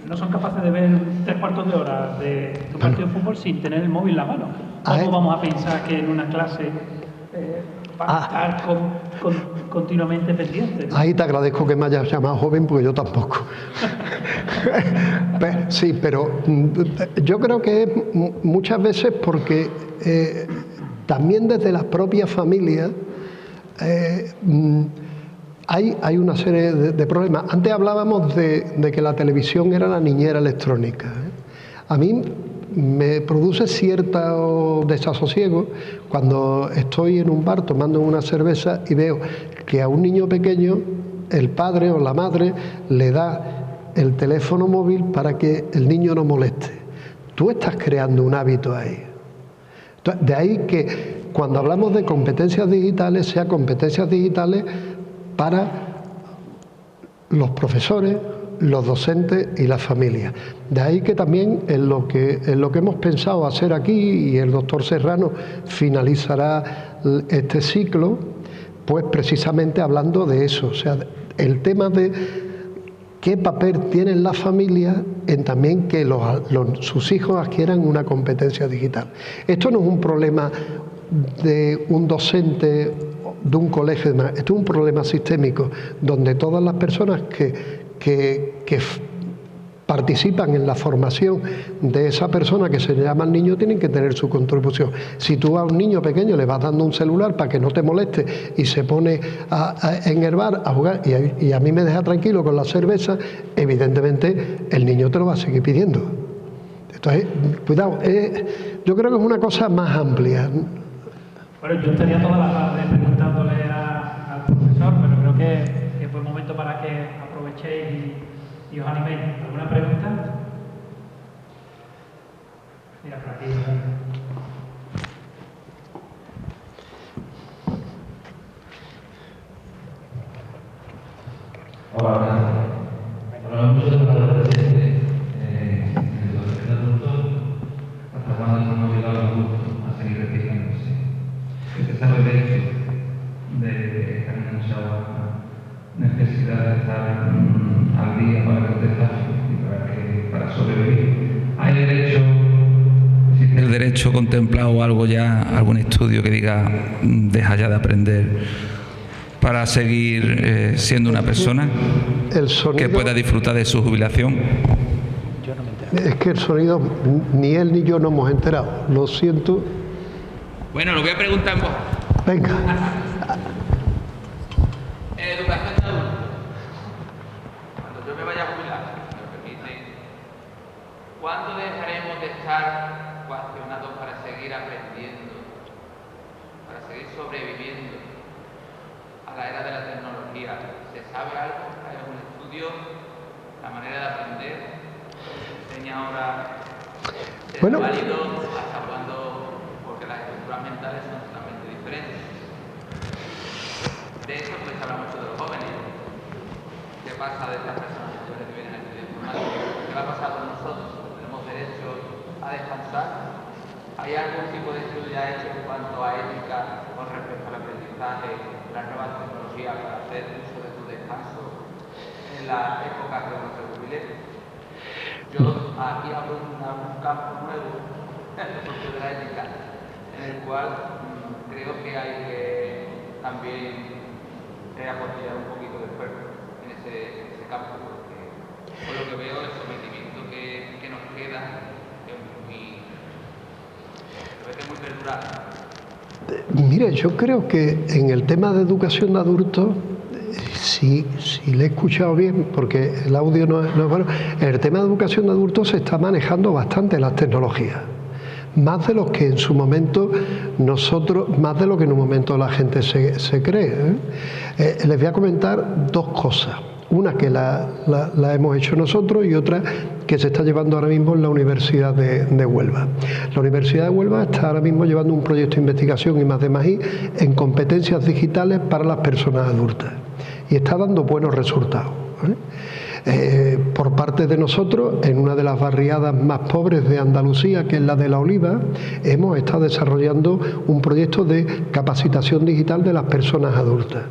no son capaces de ver 3/4 de hora de un partido de fútbol sin tener el móvil en la mano. ¿Cómo vamos a pensar que en una clase va a estar continuamente pendiente? Ahí te agradezco que me hayas llamado joven, porque yo tampoco. Sí, pero yo creo que es muchas veces porque también desde las propias familias hay una serie de problemas. Antes hablábamos de que la televisión era la niñera electrónica. A mí me produce cierto desasosiego cuando estoy en un bar tomando una cerveza y veo que a un niño pequeño el padre o la madre le da el teléfono móvil para que el niño no moleste. Tú estás creando un hábito ahí. De ahí que cuando hablamos de competencias digitales, sea competencias digitales para los profesores, los docentes y las familias. De ahí que también en lo que hemos pensado hacer aquí, y el doctor Serrano finalizará este ciclo, pues precisamente hablando de eso, o sea, el tema de qué papel tienen las familias en también que sus hijos adquieran una competencia digital. Esto no es un problema de un docente, de un colegio, esto es un problema sistémico, donde todas las personas que participan en la formación de esa persona que se llama el niño tienen que tener su contribución. Si tú a un niño pequeño le vas dando un celular para que no te moleste y se pone en el bar a jugar y a mí me deja tranquilo con la cerveza, evidentemente el niño te lo va a seguir pidiendo. Entonces, cuidado, yo creo que es una cosa más amplia. Bueno, yo estaría toda la tarde preguntándole al profesor, pero creo que aprovechéis y os animéis. ¿Alguna pregunta? Mira, por aquí. Hola, buenas tardes. Hablamos mucho de la adolescente en educación de adultos, hasta cuándo hemos llegado al adulto a seguir repitiéndose. Que se sabe de hecho de que hay mucha necesidad de estar al día para contestar y para sobrevivir. Hay derecho, existe el derecho contemplado o algo ya, algún estudio que diga deja ya de aprender para seguir siendo una persona que pueda disfrutar de su jubilación. Es que el sonido, ni él ni yo nos hemos enterado. Lo siento. Bueno, lo voy a preguntar en voz. Venga. Educación de adultos. Cuando yo me vaya a jubilar, si me permite, ¿cuándo dejaremos de estar coaccionados para seguir aprendiendo, para seguir sobreviviendo a la era de la tecnología? ¿Se sabe algo? ¿Hay algún estudio? ¿La manera de aprender? ¿Enseña ahora ser válido? ¿Hasta cuándo? Porque las estructuras mentales son totalmente diferentes. De eso pues se habla mucho de los jóvenes. ¿Qué pasa de estas personas mayores que vienen aquí de informática? ¿Qué va a pasar con nosotros? ¿Tenemos derecho a descansar? ¿Hay algún tipo de estudio ya hecho en cuanto a ética con respecto al aprendizaje, las nuevas tecnologías para hacer uso de tu descanso en la época que uno se jubile? Yo aquí abro un campo nuevo, el de la ética, en el cual creo que hay que también apostillar un poquito de esfuerzo en ese campo, porque por lo que veo el sometimiento que nos queda es muy perdurable. Mire, yo creo que en el tema de educación de adultos, si le he escuchado bien, porque el audio no es bueno, en el tema de educación de adultos se está manejando bastante las tecnologías. Más de lo que en su momento más de lo que en un momento la gente se cree. Les voy a comentar dos cosas. Una que la hemos hecho nosotros y otra que se está llevando ahora mismo en la Universidad de Huelva. La Universidad de Huelva está ahora mismo llevando un proyecto de investigación I+D+I en competencias digitales para las personas adultas y está dando buenos resultados. Por parte de nosotros, en una de las barriadas más pobres de Andalucía, que es la de La Oliva, hemos estado desarrollando un proyecto de capacitación digital de las personas adultas.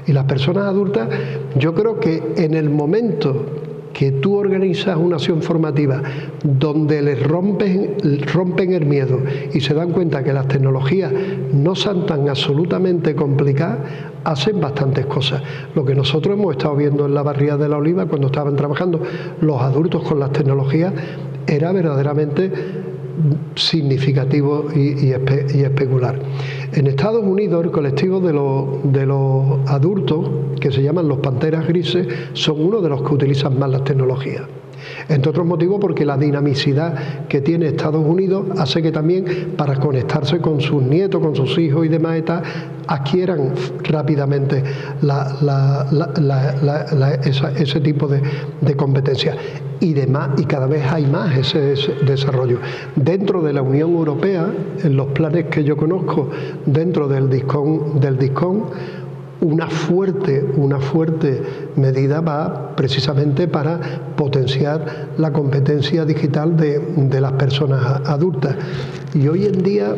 Y las personas adultas, yo creo que en el momento que tú organizas una acción formativa donde les rompen el miedo y se dan cuenta que las tecnologías no son tan absolutamente complicadas, hacen bastantes cosas. Lo que nosotros hemos estado viendo en la barriada de La Oliva cuando estaban trabajando los adultos con las tecnologías era verdaderamente significativo y especular. En Estados Unidos, el colectivo de los adultos, que se llaman los Panteras Grises, son uno de los que utilizan más las tecnologías. Entre otros motivos porque la dinamicidad que tiene Estados Unidos hace que también para conectarse con sus nietos, con sus hijos y demás adquieran rápidamente ese tipo de competencias y demás, y cada vez hay más ese desarrollo. Dentro de la Unión Europea, en los planes que yo conozco, dentro del DISCON, una fuerte medida va precisamente para potenciar la competencia digital de las personas adultas. Y hoy en día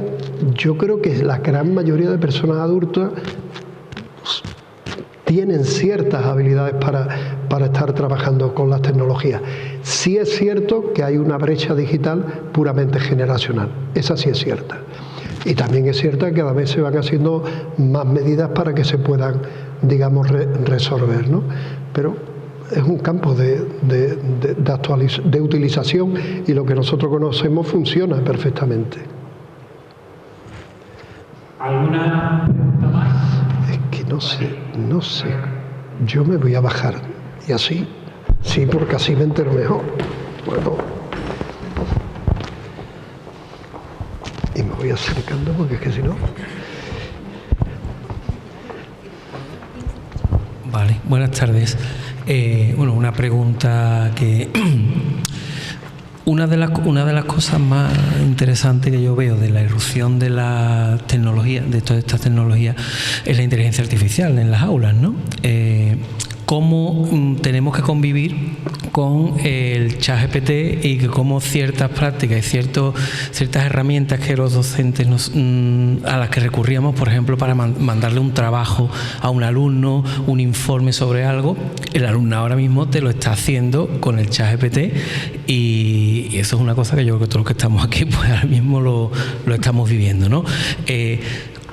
yo creo que la gran mayoría de personas adultas tienen ciertas habilidades para estar trabajando con las tecnologías. Sí es cierto que hay una brecha digital puramente generacional, esa sí es cierta. Y también es cierto que cada vez se van haciendo más medidas para que se puedan, digamos, resolver, ¿no? Pero es un campo de utilización y lo que nosotros conocemos funciona perfectamente. ¿Alguna pregunta más? Es que no sé. Yo me voy a bajar y así, sí, porque así me entero mejor. Bueno. Y me voy acercando porque es que si no... Vale, buenas tardes. Bueno, una pregunta que... Una de las cosas más interesantes que yo veo de la irrupción de la tecnología, de todas estas tecnologías, es la inteligencia artificial en las aulas, ¿no? Cómo tenemos que convivir con el ChatGPT y que cómo ciertas prácticas y ciertas herramientas que los docentes a las que recurríamos, por ejemplo, para mandarle un trabajo a un alumno, un informe sobre algo, el alumno ahora mismo te lo está haciendo con el ChatGPT y eso es una cosa que yo creo que todos los que estamos aquí pues ahora mismo lo estamos viviendo, ¿no?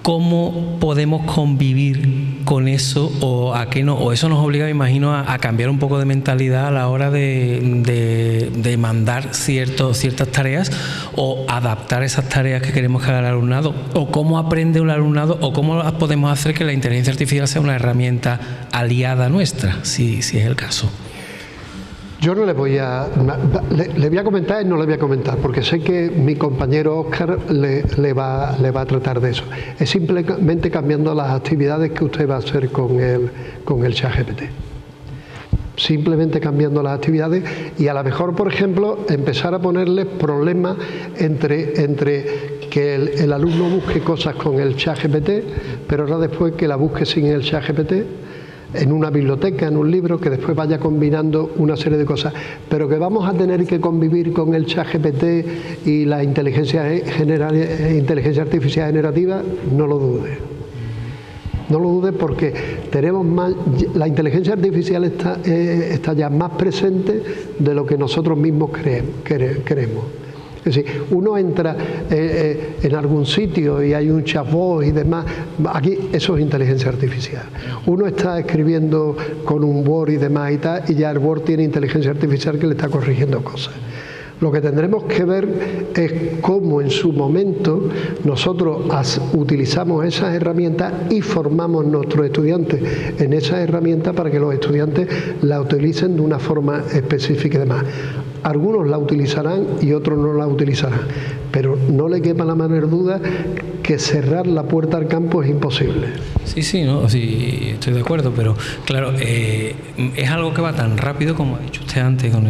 ¿Cómo podemos convivir con eso o a qué no? O eso nos obliga, me imagino, a cambiar un poco de mentalidad a la hora de mandar ciertas tareas o adaptar esas tareas que queremos que haga el alumnado, o cómo aprende un alumnado, o cómo podemos hacer que la inteligencia artificial sea una herramienta aliada nuestra, si es el caso. Yo no le voy a comentar y no le voy a comentar, porque sé que mi compañero Óscar le va a tratar de eso. Es simplemente cambiando las actividades que usted va a hacer con el ChatGPT. Simplemente cambiando las actividades y a lo mejor, por ejemplo, empezar a ponerle problemas entre que el alumno busque cosas con el ChatGPT, pero ahora después que la busque sin el ChatGPT, en una biblioteca, en un libro, que después vaya combinando una serie de cosas, pero que vamos a tener que convivir con el ChatGPT y la inteligencia artificial generativa, no lo dude. No lo dude porque la inteligencia artificial está ya más presente de lo que nosotros mismos creemos. Es decir, uno entra en algún sitio y hay un chatbot y demás, aquí eso es inteligencia artificial. Uno está escribiendo con un Word y demás y ya el Word tiene inteligencia artificial que le está corrigiendo cosas. Lo que tendremos que ver es cómo en su momento nosotros utilizamos esas herramientas y formamos a nuestros estudiantes en esas herramientas para que los estudiantes la utilicen de una forma específica y demás. Algunos la utilizarán y otros no la utilizarán, pero no le quepa la menor duda que cerrar la puerta al campo es imposible. Sí, estoy de acuerdo, pero claro, es algo que va tan rápido, como ha dicho usted antes, con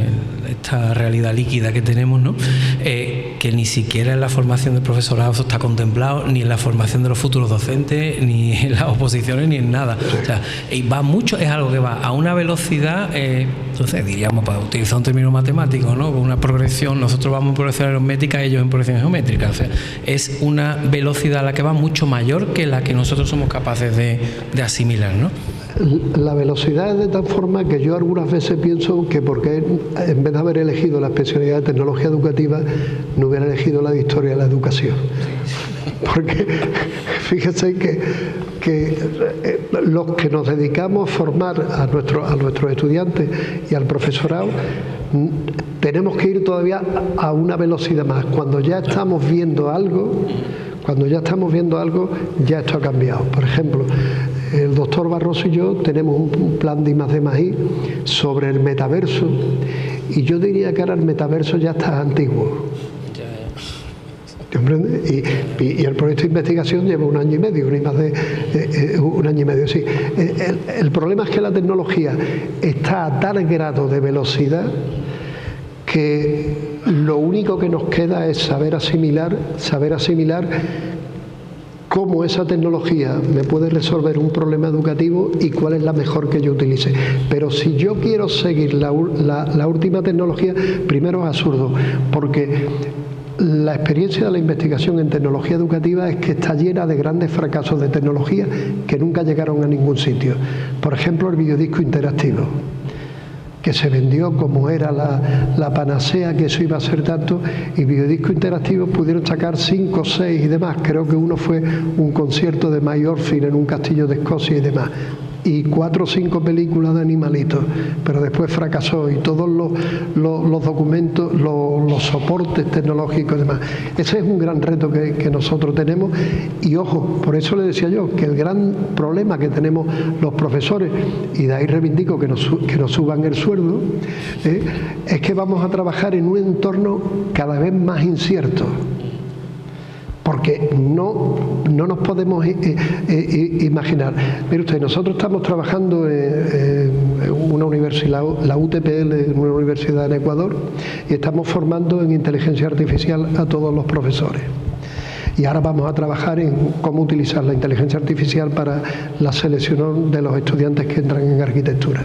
esta realidad líquida que tenemos, ¿no? Que ni siquiera en la formación del profesorado eso está contemplado, ni en la formación de los futuros docentes, ni en las oposiciones, ni en nada. O sea, y va mucho, es algo que va a una velocidad, entonces diríamos, para utilizar un término matemático, ¿no? Con una progresión, nosotros vamos en progresión aritmética, ellos en progresión geométrica. O sea, es una velocidad a la que va mucho mayor que la que nosotros somos capaces de asimilar, ¿no? La velocidad es de tal forma que yo algunas veces pienso que porque en vez de haber elegido la especialidad de tecnología educativa, no hubiera elegido la de historia de la educación. Porque fíjese que los que nos dedicamos a formar a nuestros estudiantes y al profesorado, tenemos que ir todavía a una velocidad más. Cuando ya estamos viendo algo, ya esto ha cambiado. Por ejemplo, el doctor Barroso y yo tenemos un plan de I+D+I sobre el metaverso, y yo diría que ahora el metaverso ya está antiguo. Y el proyecto de investigación lleva 1 año y medio, un año y medio. Sí. El problema es que la tecnología está a tal grado de velocidad que lo único que nos queda es saber asimilar cómo esa tecnología me puede resolver un problema educativo y cuál es la mejor que yo utilice. Pero si yo quiero seguir la última tecnología, primero es absurdo, porque la experiencia de la investigación en tecnología educativa es que está llena de grandes fracasos de tecnología que nunca llegaron a ningún sitio. Por ejemplo, el videodisco interactivo, que se vendió como era la panacea, que eso iba a ser tanto, y videodiscos interactivos pudieron sacar 5, 6 y demás. Creo que uno fue un concierto de Mike Oldfield en un castillo de Escocia y demás, y 4 o 5 películas de animalitos, pero después fracasó, y todos los documentos, los soportes tecnológicos y demás. Ese es un gran reto que nosotros tenemos, y ojo, por eso le decía yo que el gran problema que tenemos los profesores, y de ahí reivindico que nos suban el sueldo, es que vamos a trabajar en un entorno cada vez más incierto, porque no no nos podemos imaginar. Mire usted, nosotros estamos trabajando en una universidad, la UTPL, en una universidad en Ecuador, y estamos formando en inteligencia artificial a todos los profesores. Y ahora vamos a trabajar en cómo utilizar la inteligencia artificial para la selección de los estudiantes que entran en arquitectura.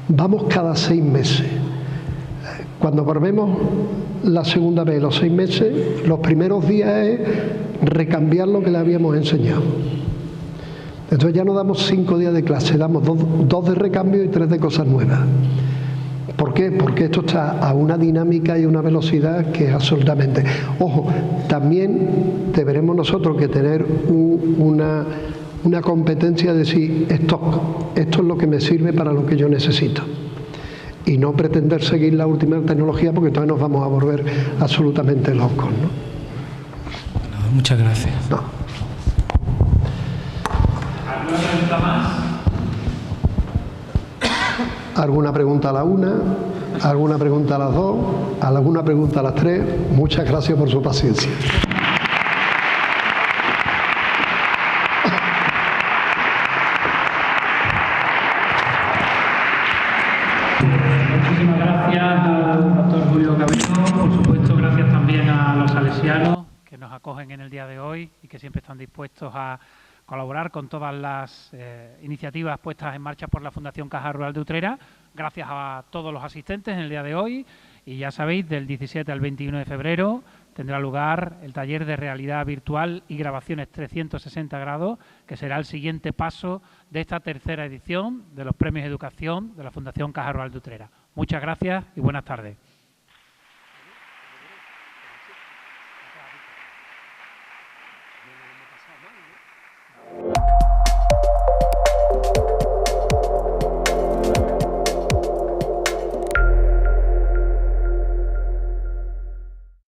Vamos cada 6 meses. Cuando volvemos la segunda vez, los 6 meses, los primeros días es recambiar lo que le habíamos enseñado. Entonces ya no damos 5 días de clase, damos 2 de recambio y 3 de cosas nuevas. ¿Por qué? Porque esto está a una dinámica y una velocidad que es absolutamente... Ojo, también deberemos nosotros que tener una competencia de decir esto es lo que me sirve para lo que yo necesito. Y no pretender seguir la última tecnología porque entonces nos vamos a volver absolutamente locos, ¿no? No, muchas gracias. No. ¿Alguna pregunta más? ¿Alguna pregunta a la 1? ¿Alguna pregunta a las 2? ¿Alguna pregunta a las 3? Muchas gracias por su paciencia. Muchísimas gracias al doctor Julio Cabello, por supuesto gracias también a los salesianos que nos acogen en el día de hoy y que siempre están dispuestos a colaborar con todas las iniciativas puestas en marcha por la Fundación Caja Rural de Utrera. Gracias a todos los asistentes en el día de hoy y ya sabéis, del 17 al 21 de febrero tendrá lugar el taller de realidad virtual y grabaciones 360 grados, que será el siguiente paso de esta tercera edición de los Premios de Educación de la Fundación Caja Rural de Utrera. Muchas gracias y buenas tardes.